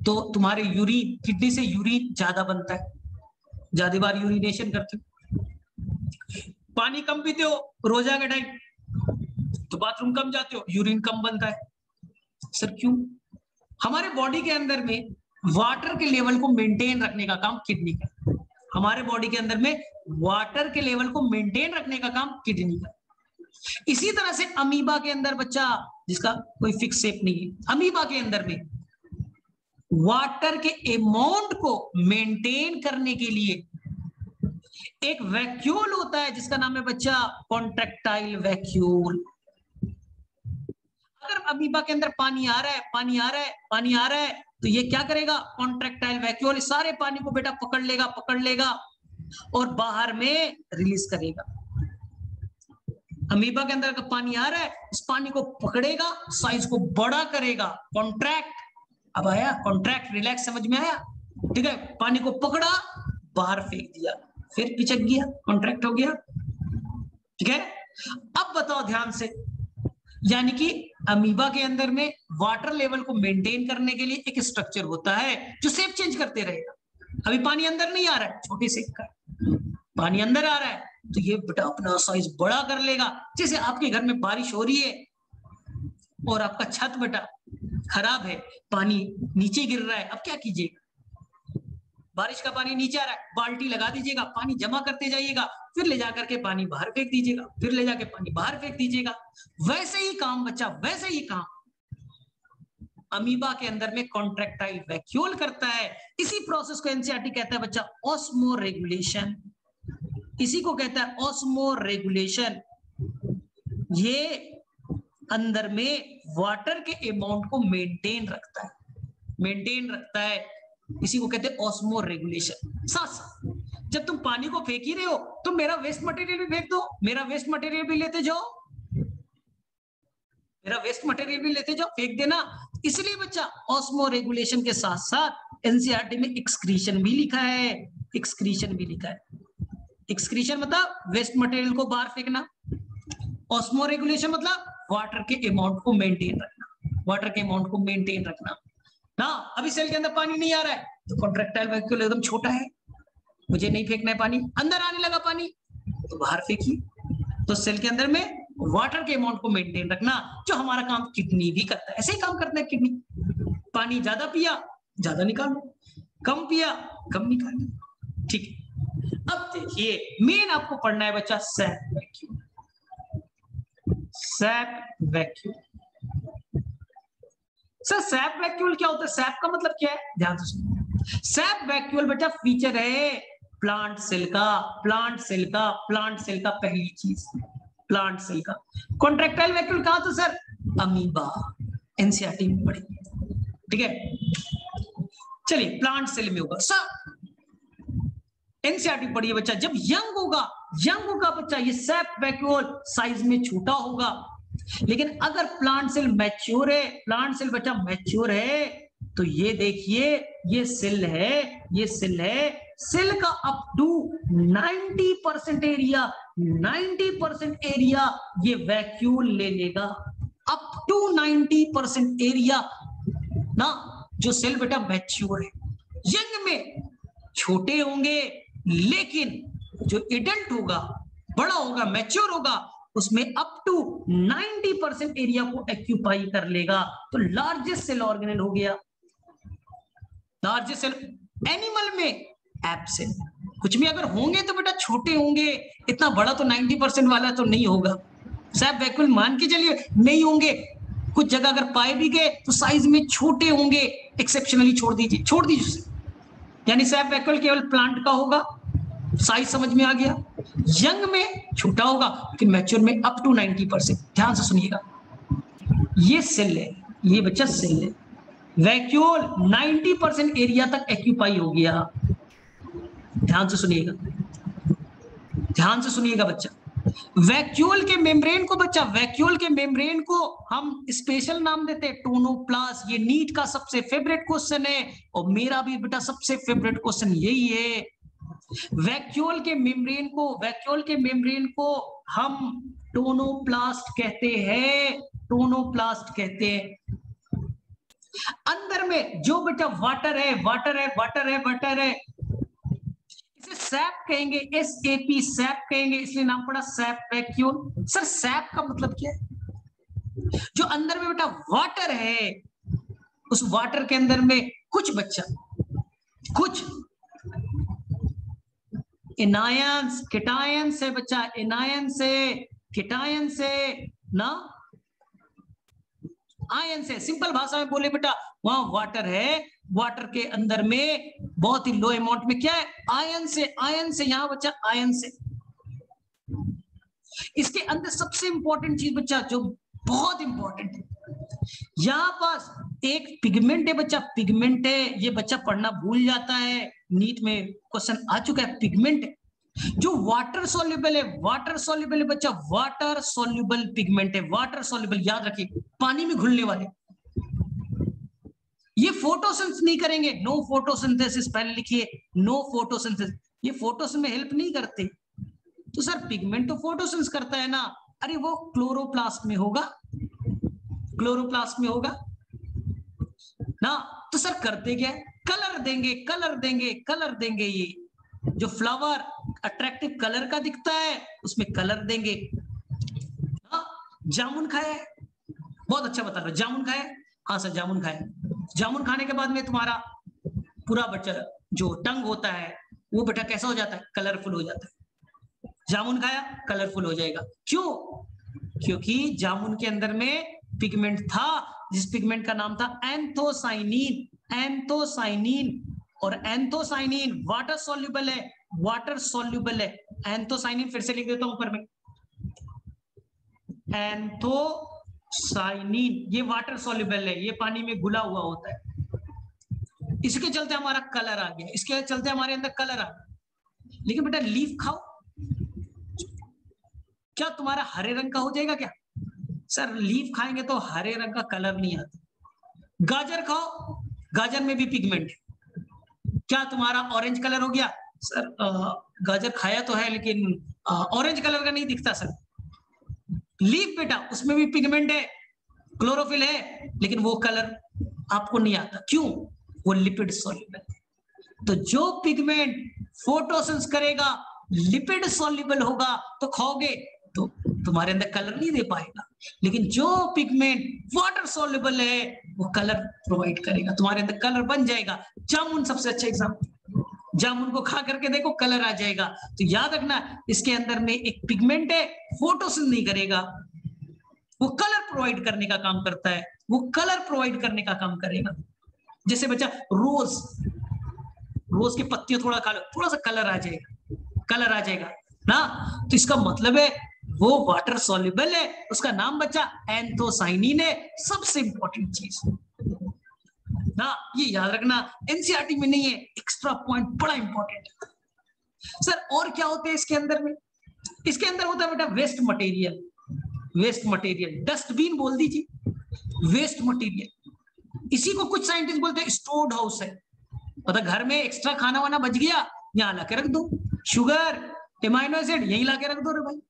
तो तुम्हारे यूरिन, किडनी से यूरिन ज्यादा बनता है, ज्यादा बार यूरिनेशन करते हो। पानी कम पीते हो रोजा के टाइम तो बाथरूम कम जाते हो, यूरिन कम बनता है। सर क्यों? हमारे बॉडी के अंदर में वाटर के लेवल को मेंटेन रखने का काम किडनी का। हमारे बॉडी के अंदर में वाटर के लेवल को मेंटेन रखने का काम किडनी का। इसी तरह से अमीबा के अंदर बच्चा, जिसका कोई फिक्स शेप नहीं है, अमीबा के अंदर में वाटर के अमाउंट को मेंटेन करने के लिए एक वैक्यूल होता है जिसका नाम है बच्चा कॉन्ट्रैक्टाइल वैक्यूल। अगर अमीबा के अंदर पानी आ रहा है, पानी आ रहा है, पानी आ रहा है, तो ये क्या करेगा? कॉन्ट्रैक्टाइल वैक्यूल सारे पानी को बेटा पकड़ लेगा और बाहर में रिलीज करेगा। अमीबा के अंदर का पानी आ रहा है, उस पानी को पकड़ेगा, साइज को बड़ा करेगा, कॉन्ट्रैक्ट। अब आया कॉन्ट्रैक्ट, रिलैक्स, समझ में आया? ठीक है, पानी को पकड़ा, बाहर फेंक दिया, फिर पिचक गया, कॉन्ट्रैक्ट हो गया। ठीक है, अब बताओ ध्यान से, यानी कि अमीबा के अंदर में वाटर लेवल को मेंटेन करने के लिए एक स्ट्रक्चर होता है जो शेप चेंज करते रहेगा। अभी पानी अंदर नहीं आ रहा है, छोटे से का पानी अंदर आ रहा है तो ये बेटा अपना साइज बड़ा कर लेगा। जैसे आपके घर में बारिश हो रही है और आपका छत बेटा खराब है, पानी नीचे गिर रहा है, अब क्या कीजिएगा? बारिश का पानी नीचे आ रहा है, बाल्टी लगा दीजिएगा, पानी जमा करते जाइएगा, फिर ले जाकर के पानी बाहर फेंक दीजिएगा, फिर ले जाके पानी बाहर फेंक दीजिएगा। वैसे ही काम बच्चा, वैसे ही काम अमीबा के अंदर में कॉन्ट्रैक्टाइल वैक्यूल करता है। इसी प्रोसेस को एनसीईआरटी कहता है बच्चा ऑस्मो रेगुलेशन। इसी को कहता है ऑस्मो रेगुलेशन। ये अंदर में वाटर के अमाउंट को मेंटेन रखता है, मेंटेन रखता है। इसी को कहते हैं ऑस्मो रेगुलेशन। साथ जब तुम पानी को फेंक ही रहे हो तो मेरा वेस्ट मटेरियल भी फेंक दो, मेरा वेस्ट मटेरियल भी लेते जाओ, मेरा वेस्ट मटेरियल भी लेते जाओ, फेंक देना। इसलिए बच्चा ऑस्मो रेगुलेशन के साथ साथ एनसीईआरटी में एक्सक्रीशन भी लिखा है, एक्सक्रीशन भी लिखा है। एक्सक्रीशन मतलब वेस्ट मटेरियल को बाहर फेंकना, ऑस्मो रेगुलेशन मतलब वाटर के अमाउंट को मेंटेन रखना, वाटर के अमाउंट को मेंटेन रखना ना। अभी सेल के अंदर पानी नहीं आ रहा है तो कॉन्ट्रैक्टाइल वैक्यूल एकदम छोटा है, मुझे नहीं फेंकना है पानी। अंदर आने लगा पानी तो बाहर फेंकिए। तो सेल के अंदर में वाटर के अमाउंट को मेंटेन रखना, जो हमारा काम किडनी भी करता है। ऐसे ही काम करता है किडनी। पानी ज्यादा पिया, ज्यादा निकालो, कम पिया, कम निकालो। ठीक है, अब देखिए मेन आपको पढ़ना है बच्चा SAP vacuole. SAP vacuole. Sir SAP vacuole क्या होता है? सैप का मतलब क्या है? ध्यान से सुनिए। सैप वैक्यूल बेटा फीचर है प्लांट सेल का, प्लांट सेल का, प्लांट सेल का पहली चीज, प्लांट सेल का। कॉन्ट्रैक्टाइल वैक्यूल कहां? तो सर अमीबा, एनसीईआरटी में पढ़ी। ठीक है, चलिए प्लांट सेल में होगा। सर एनसीईआरटी पढ़िए बच्चा, जब यंग होगा, यंग होगा बच्चा, ये सैप वैक्यूल साइज में छोटा होगा। लेकिन अगर प्लांट सेल मैच्योर है, प्लांट सेल बच्चा मैच्योर है, तो ये देखिए ये सेल है, ये सेल है, सेल का अप टू 90% एरिया, 90% एरिया ये वैक्यूल ले लेगा। अप टू 90% एरिया ना, जो सेल बेटा मैच्योर है। यंग में छोटे होंगे, लेकिन जो एडल्ट होगा, बड़ा होगा, मैच्योर होगा, उसमें अप टू 90% एरिया को एक्यूपाई कर लेगा। तो लार्जेस्ट सेल ऑर्गेनेल हो गया। लार्जेस्ट सेल एनिमल में एब्सेंट। कुछ भी अगर होंगे तो बेटा छोटे होंगे, इतना बड़ा तो 90% वाला तो नहीं होगा। सैप वैक्यूल मान के चलिए नहीं होंगे, कुछ जगह अगर पाए भी गए तो साइज में छोटे होंगे, एक्सेप्शनली छोड़ दीजिए, छोड़ दीजिए। यानी सैप वैक्यूल केवल प्लांट का होगा। साइज समझ में आ गया? यंग में छोटा होगा, फिर मैच्योर में अप टू 90%। ध्यान से सुनिएगा, ये सेल है, ये बच्चा सेल है, वैक्यूल 90% एरिया तक एक्यूपाई हो गया। ध्यान से सुनिएगा, ध्यान से सुनिएगा बच्चा। वैक्यूल के मेम्ब्रेन को बच्चा, वैक्यूल के मेम्ब्रेन को हम स्पेशल नाम देते हैं टोनोप्लास्ट। ये नीट का सबसे फेवरेट क्वेश्चन है और मेरा भी बेटा सबसे फेवरेट क्वेश्चन यही है। वैक्यूल के मेम्ब्रेन को, वैक्यूल के मेम्ब्रेन को हम टोनोप्लास्ट कहते हैं, टोनोप्लास्ट कहते हैं। अंदर में जो बेटा वाटर है, वाटर है, वाटर है, वाटर है, इसे सैप कहेंगे, SAP सैप कहेंगे, इसलिए नाम पड़ा सैप वैक्यूल। सर सैप का मतलब क्या है? जो अंदर में बेटा वाटर है, उस वाटर के अंदर में कुछ बच्चा, कुछ एनायंस, केटायंस है बच्चा, एनायंस है, केटायंस है ना, आयंस है। सिंपल भाषा में बोले बेटा, वहां वाटर है, वाटर के अंदर में बहुत ही लो अमाउंट में क्या है, आयन से, आयन से, यहां बच्चा आयन से। इसके अंदर सबसे इंपॉर्टेंट चीज बच्चा, जो बहुत इंपॉर्टेंट है, यहां पास एक पिगमेंट है बच्चा, पिगमेंट है। ये बच्चा पढ़ना भूल जाता है, नीट में क्वेश्चन आ चुका है, पिगमेंट है जो वाटर सोल्यूबल है, वाटर सोल्यूबल है बच्चा, वाटर सोल्यूबल पिगमेंट है, वाटर सोल्यूबल, याद रखिए, पानी में घुलने वाले। ये फोटोसिंथेसिस नहीं करेंगे, नो फोटोसिंथेसिस, पहले लिखिए नो फोटोसिंथेसिस, ये फोटोसिंथेसिस में हेल्प नहीं करते। तो सर पिगमेंट तो फोटोसिंथेसिस करता है ना, अरे वो क्लोरोप्लास्ट में होगा, क्लोरोप्लास्ट में होगा ना। तो सर करते क्या, कलर देंगे, कलर देंगे, कलर देंगे। ये जो फ्लावर अट्रैक्टिव कलर का दिखता है उसमें कलर देंगे। जामुन खाया है, बहुत अच्छा बता रहे हो, जामुन खाया? हाँ सर जामुन खाया। जामुन खाने के बाद में तुम्हारा पूरा बच्चा जो टंग होता है वो बेटा कैसा हो जाता है, कलरफुल हो जाता है। जामुन खाया, कलरफुल हो जाएगा। क्यों? क्योंकि जामुन के अंदर में पिगमेंट था, जिस पिगमेंट का नाम था एंथोसाइनिन, एंथोसाइनिन। और एंथोसाइनिन वाटर सॉल्युबल है, वाटर सॉल्युबल है एंथोसाइनिन। फिर से लिख देता हूं ऊपर में, एंथोसाइनिन ये वाटर सॉल्युबल है, ये पानी में घुला हुआ होता है। इसके चलते हमारा कलर आ गया, इसके चलते हमारे अंदर कलर आ गया। लेकिन बेटा लीफ खाओ, क्या तुम्हारा हरे रंग का हो जाएगा क्या? सर लीफ खाएंगे तो हरे रंग का कलर नहीं आता। गाजर खाओ, गाजर में भी पिगमेंट है, क्या तुम्हारा ऑरेंज कलर हो गया? सर गाजर खाया तो है लेकिन ऑरेंज कलर का नहीं दिखता सर। लीफ बेटा उसमें भी पिगमेंट है, क्लोरोफिल है, लेकिन वो कलर आपको नहीं आता। क्यों? वो लिपिड सॉल्युबल। तो जो पिगमेंट फोटोसिंथेसिस करेगा, लिपिड सॉल्युबल होगा, तो खाओगे तो तुम्हारे अंदर कलर नहीं दे पाएगा। लेकिन जो पिगमेंट वाटर सॉल्युबल है वो कलर प्रोवाइड करेगा, तुम्हारे अंदर कलर बन जाएगा। जामुन सबसे अच्छा एग्जाम्पल, जामुन को खा करके देखो कलर आ जाएगा। तो याद रखना इसके अंदर में एक पिगमेंट है, फोटोसिंथेसिस नहीं करेगा, वो कलर प्रोवाइड करने का काम करता है, वो कलर प्रोवाइड करने का काम करेगा। जैसे बच्चा रोज, रोज के पत्तियां थोड़ा खा लो, थोड़ा सा कलर आ जाएगा, कलर आ जाएगा ना। तो इसका मतलब है वो वाटर सॉल्युबल है, उसका नाम बच्चा एंथोसाइनिन है। सबसे इंपॉर्टेंट चीज ना, ये याद रखना, एनसीईआरटी में नहीं है, एक्स्ट्रा पॉइंट बड़ा इंपॉर्टेंट है। सर और क्या होते हैं इसके अंदर में? इसके अंदर होता है बेटा waste material, waste material, dustbin बोल दीजिए, वेस्ट मटेरियल। इसी को कुछ साइंटिस्ट बोलते हैं स्टोर्ड हाउस है। मतलब घर में एक्स्ट्रा खाना वाना बच गया, यहाँ लाके रख दो, शुगर, एमाइनो एसिड यही लाके रख दो रे भाई,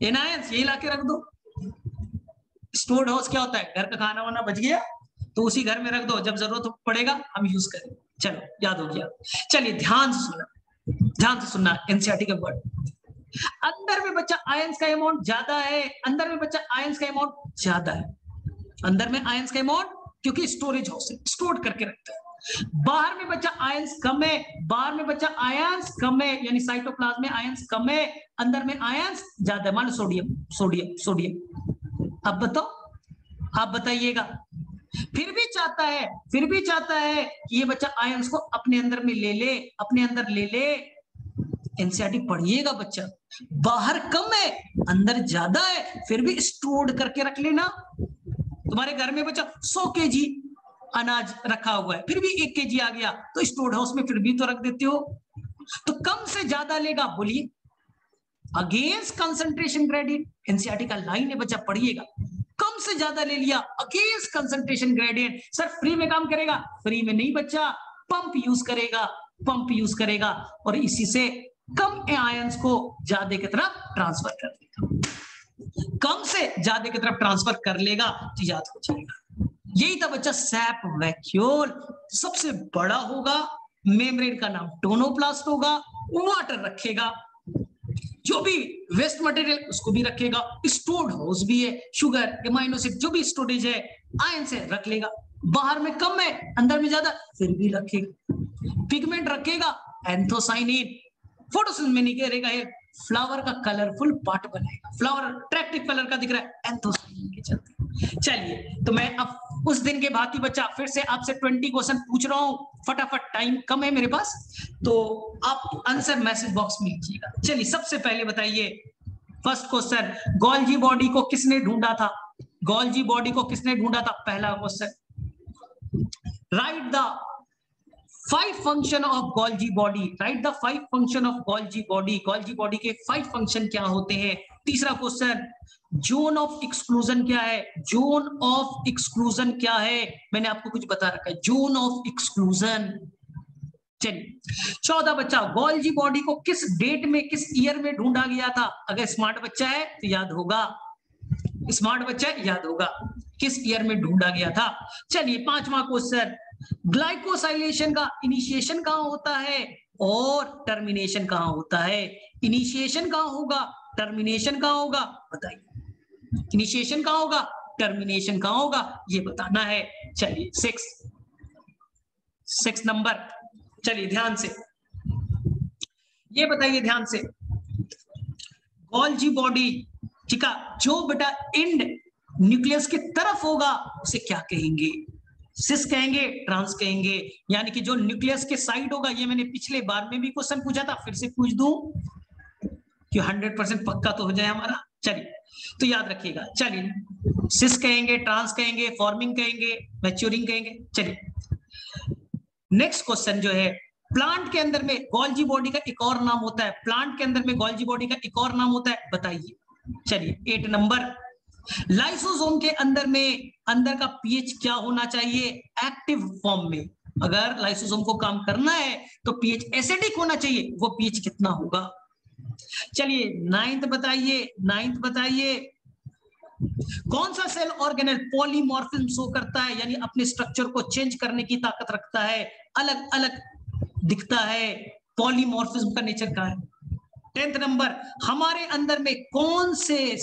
एनायंस यही लाके रख दो। स्टोर्ड हाउस क्या होता है, घर का खाना वाना बच गया तो उसी घर में रख दो, जब जरूरत पड़ेगा हम यूज करें। चलो याद हो गया। चलिए ध्यान से सुनना, ध्यान से सुनना एनसीईआरटी का वर्ड। अंदर में बच्चा आयंस का अमाउंट ज्यादा है, अंदर में बच्चा आयंस का अमाउंट ज्यादा है, अंदर में आयंस का अमाउंट, क्योंकि स्टोरेज हाउस है, स्टोर करके रखता है। बाहर में बच्चा आयंस कम है, बाहर में बच्चा आयंस कम है, यानी साइटोप्लाज्म में आयंस कम है, अंदर में आयंस ज्यादा है। मान लो सोडियम, सोडियम, सोडियम। अब बताओ, आप बताइएगा। फिर भी चाहता है, फिर भी चाहता है कि ये बच्चा आयंस को अपने अंदर में ले ले, अपने अंदर ले ले। एनसीईआरटी पढ़िएगा बच्चा, बाहर कम है अंदर ज्यादा है, फिर भी स्टोर्ड करके रख लेना। तुम्हारे घर में बच्चा 100 केजी अनाज रखा हुआ है, फिर भी 1 केजी आ गया तो स्टोर हाउस में फिर भी तो रख देते हो। तो कम से ज्यादा लेगा, बोलिए अगेंस्ट कंसंट्रेशन ग्रेडियंट, एनसीईआरटी का लाइन है बच्चा, पढ़िएगा। कम से ज्यादा ले लिया against concentration gradient. Sir free में काम करेगा? फ्री में नहीं बच्चा, पंप यूज करेगा, पंप यूज करेगा और इसी से कम आयंस को ज्यादा की तरफ ट्रांसफर कर देगा। कम से ज्यादा की तरफ ट्रांसफर कर लेगा तो याद हो जाएगा। यही था बच्चा सैप वैक्यूल। सबसे बड़ा होगा, मेम्ब्रेन का नाम टोनोप्लास्ट होगा, वाटर रखेगा, जो भी वेस्ट मटेरियल उसको भी रखेगा, स्टोर्ड हाउस भी है, शुगर एमाइनो एसिड जो भी स्टोरेज है आयन से रख लेगा। बाहर में कम है अंदर में ज्यादा, फिर भी रखेगा। पिगमेंट रखेगा एंथोसाइनिन, फोटोसिंथेसिस में नहीं करेगा, फ्लावर का कलरफुल पार्ट बनाएगा। फ्लावर अट्रैक्टिव कलर का दिख रहा है एंथोसाइनिन के चलते। चलिए तो मैं अब उस दिन के भांति बच्चा फिर से आपसे 20 क्वेश्चन पूछ रहा हूं, फटाफट, टाइम कम है मेरे पास, तो आप आंसर मैसेज बॉक्स में लीजिएगा। चलिए सबसे पहले बताइए, फर्स्ट क्वेश्चन, गोल्जी बॉडी को किसने ढूंढा था? गोल्जी बॉडी को किसने ढूंढा था? पहला question, right the 5 function of Golgi body, right the 5 function of Golgi body. Golgi body के 5 फंक्शन क्या होते हैं? तीसरा क्वेश्चन, जोन ऑफ एक्सक्लूजन क्या है? जोन ऑफ एक्सक्लूजन क्या है? मैंने आपको कुछ बता रखा है, जोन ऑफ एक्सक्लूजन। चलिए 14 बच्चा, गोल्जी बॉडी को किस डेट में, किस ईयर में ढूंढा गया था? अगर स्मार्ट बच्चा है तो याद होगा, स्मार्ट बच्चा है याद होगा किस ईयर में ढूंढा गया था। चलिए 5वां क्वेश्चन, ग्लाइकोसाइलेशन का इनिशिएशन कहां होता है और टर्मिनेशन कहां होता है? इनिशिएशन कहां होगा, टर्मिनेशन कहां होगा, बताइए। इनिशिएशन कहां होगा, टर्मिनेशन कहां होगा, ये बताना है। चलिए 6 नंबर, चलिए ध्यान से ये बताइए, ध्यान से, गोल्जी बॉडी, ठीक है, जो बेटा एंड न्यूक्लियस की तरफ होगा उसे क्या कहेंगे? सिस कहेंगे, ट्रांस कहेंगे, यानी कि जो न्यूक्लियस के साइड होगा। ये मैंने पिछले बार में भी क्वेश्चन पूछा था, फिर से पूछ दूं कि 100% पक्का तो हो जाए हमारा। चलिए तो याद रखिएगा, चलिए सिस कहेंगे, ट्रांस कहेंगे, फॉर्मिंग कहेंगे, मैच्योरिंग कहेंगे। चलिए नेक्स्ट क्वेश्चन जो है, प्लांट के अंदर में गोल्जी बॉडी का एक और नाम होता है, प्लांट के अंदर में गोल्जी बॉडी का एक और नाम होता है, बताइए। चलिए 8 नंबर, लाइसोसोम के अंदर में, अंदर का पीएच क्या होना चाहिए? एक्टिव फॉर्म में। अगर लाइसोसोम को काम करना है तो पीएच एसिडिक होना चाहिए, वो पीएच कितना होगा? चलिए 9th बताइए, 9th बताइए, कौन सा सेल ऑर्गेनेल पॉलीमॉर्फिज्म शो करता है, यानी अपने स्ट्रक्चर को चेंज करने की ताकत रखता है, अलग अलग दिखता है, पॉलीमॉर्फिज्म का नेचर क्या है? 10th नंबर, हमारे अंदर में कौन से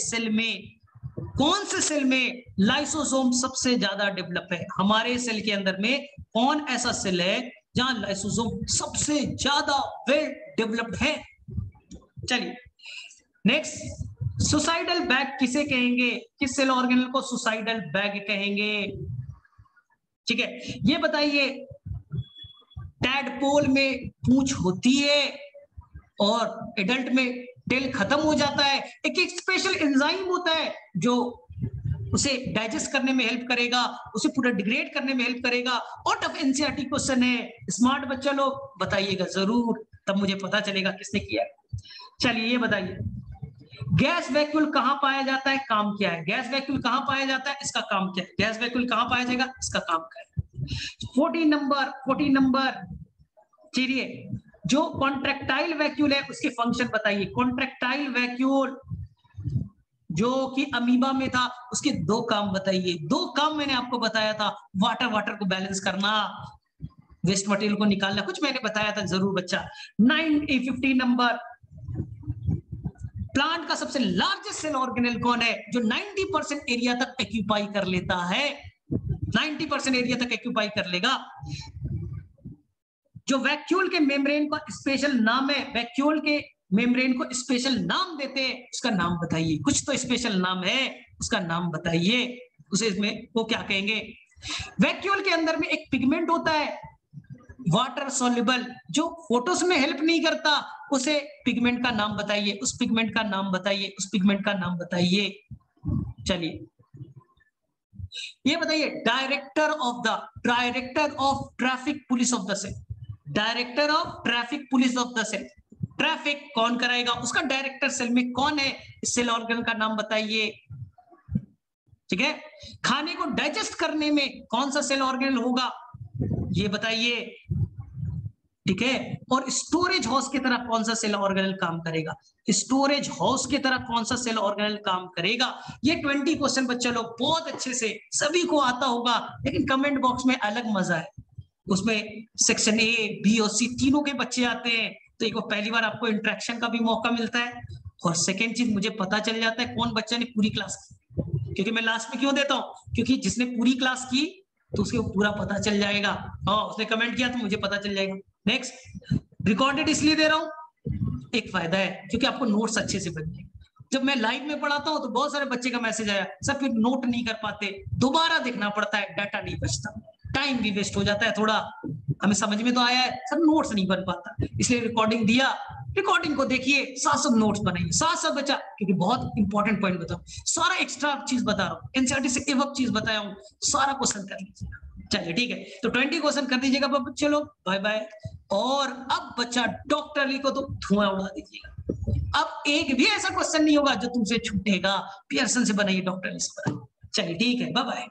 सेल में लाइसोसोम सबसे ज्यादा डेवलप है? हमारे सेल के अंदर में कौन ऐसा सेल है जहां लाइसोसोम सबसे ज्यादा वेल डेवलप्ड है? चलिए नेक्स्ट, सुसाइडल बैग किसे कहेंगे? किस सेल ऑर्गेनल को सुसाइडल बैग कहेंगे? ठीक है, ये बताइए, टैडपोल में पूंछ होती है और एडल्ट में टेल खत्म हो जाता है। एक स्पेशल एंजाइम होता है जो उसे डाइजेस्ट करने में हेल्प करेगा, उसे पूरा डिग्रेड करने में हेल्प करेगा। आउट ऑफ एनसीईआरटी क्वेश्चन है, स्मार्ट बच्चा लोग बताइएगा जरूर, तब मुझे पता चलेगा किसने किया है। चलिए ये बताइए, गैस वैक्यूल कहां पाया जाता है, काम क्या है? गैस वैक्यूल कहां पाया जाता है, इसका काम क्या है? गैस वैक्यूल कहां पाया जाएगा, इसका काम क्या है? 14 नंबर, चलिए जो कॉन्ट्रैक्टाइल वैक्यूल है उसके फंक्शन बताइए। कॉन्ट्रैक्टाइल वैक्यूल जो कि अमीबा में था, उसके 2 काम बताइए। 2 काम मैंने आपको बताया था, वाटर को बैलेंस करना, वेस्ट मटेरियल को निकालना, कुछ मैंने बताया था जरूर बच्चा। 15 नंबर, प्लांट का सबसे लार्जेस्ट सेल ऑर्गेनेल कौन है जो 90% एरिया तक एक्यूपाई कर लेता है? 90% एरिया तक एक्यूपाई कर लेगा। जो वैक्यूल के मेम्ब्रेन का स्पेशल नाम है, वैक्यूल के मेम्ब्रेन को स्पेशल नाम देते हैं, उसका नाम बताइए। कुछ तो स्पेशल नाम है, उसका नाम बताइए, उसे इसमें वो क्या कहेंगे? वैक्यूल के अंदर में एक पिगमेंट होता है, वाटर सॉल्युबल, जो फोटोस में हेल्प नहीं करता, उसे पिगमेंट का नाम बताइए, उस पिगमेंट का नाम बताइए, उस पिगमेंट का नाम बताइए। चलिए ये बताइए, director of traffic police of the cell, director of traffic police of the cell, traffic कौन कराएगा, उसका डायरेक्टर सेल में कौन है, इस सेल ऑर्गन का नाम बताइए। ठीक है, खाने को डाइजेस्ट करने में कौन सा सेल ऑर्गेनल होगा, ये बताइए। ठीक है, और स्टोरेज हाउस की तरह कौन सा सेल ऑर्गेनल काम करेगा, स्टोरेज हाउस की तरह कौन सा सेल ऑर्गेनल काम करेगा। ये 20 क्वेश्चन बच्चे लोग बहुत अच्छे से सभी को आता होगा, लेकिन कमेंट बॉक्स में अलग मजा है, उसमें सेक्शन ए बी और सी तीनों के बच्चे आते हैं, तो एक पहली बार आपको इंटरेक्शन का भी मौका मिलता है, और सेकेंड चीज मुझे पता चल जाता है कौन बच्चा ने पूरी क्लास की, क्योंकि मैं लास्ट में क्यों देता हूं, क्योंकि जिसने पूरी क्लास की तो उसको पूरा पता चल जाएगा, हाँ उसने कमेंट किया तो मुझे पता चल जाएगा। नेक्स्ट, रिकॉर्डेड इसलिए दे रहा हूं, एक फायदा है क्योंकि आपको नोट्स अच्छे से बन जाएंगे। जब मैं लाइव में पढ़ाता हूं तो बहुत सारे बच्चे का मैसेज आया, सर फिर नोट नहीं कर पाते, दोबारा देखना पड़ता है, डाटा नहीं बचता, टाइम भी वेस्ट हो जाता है थोड़ा, हमें समझ में तो आया है सर नोट्स नहीं बन पाता, इसलिए रिकॉर्डिंग दिया, रिकॉर्डिंग को देखिए, साथ साथ नोट्स बनाइए, साथ साथ बच्चा, क्योंकि बहुत इंपॉर्टेंट पॉइंट बताऊं, सारा एक्स्ट्रा चीज बता रहा हूँ, एनसीईआरटी से एवब चीज बताया हूँ, सारा क्वेश्चन कर लीजिए। चलिए ठीक है, तो 20 क्वेश्चन कर दीजिएगा बच्चे लोग, बाय बाय। और अब बच्चा डॉक्टर अली को तो धुआं उड़ा दीजिएगा, अब एक भी ऐसा क्वेश्चन नहीं होगा जो तुमसे छूटेगा, पियर्सन से बनाइए, डॉक्टर अली से बनाइए। चलिए ठीक है, बाय बाय।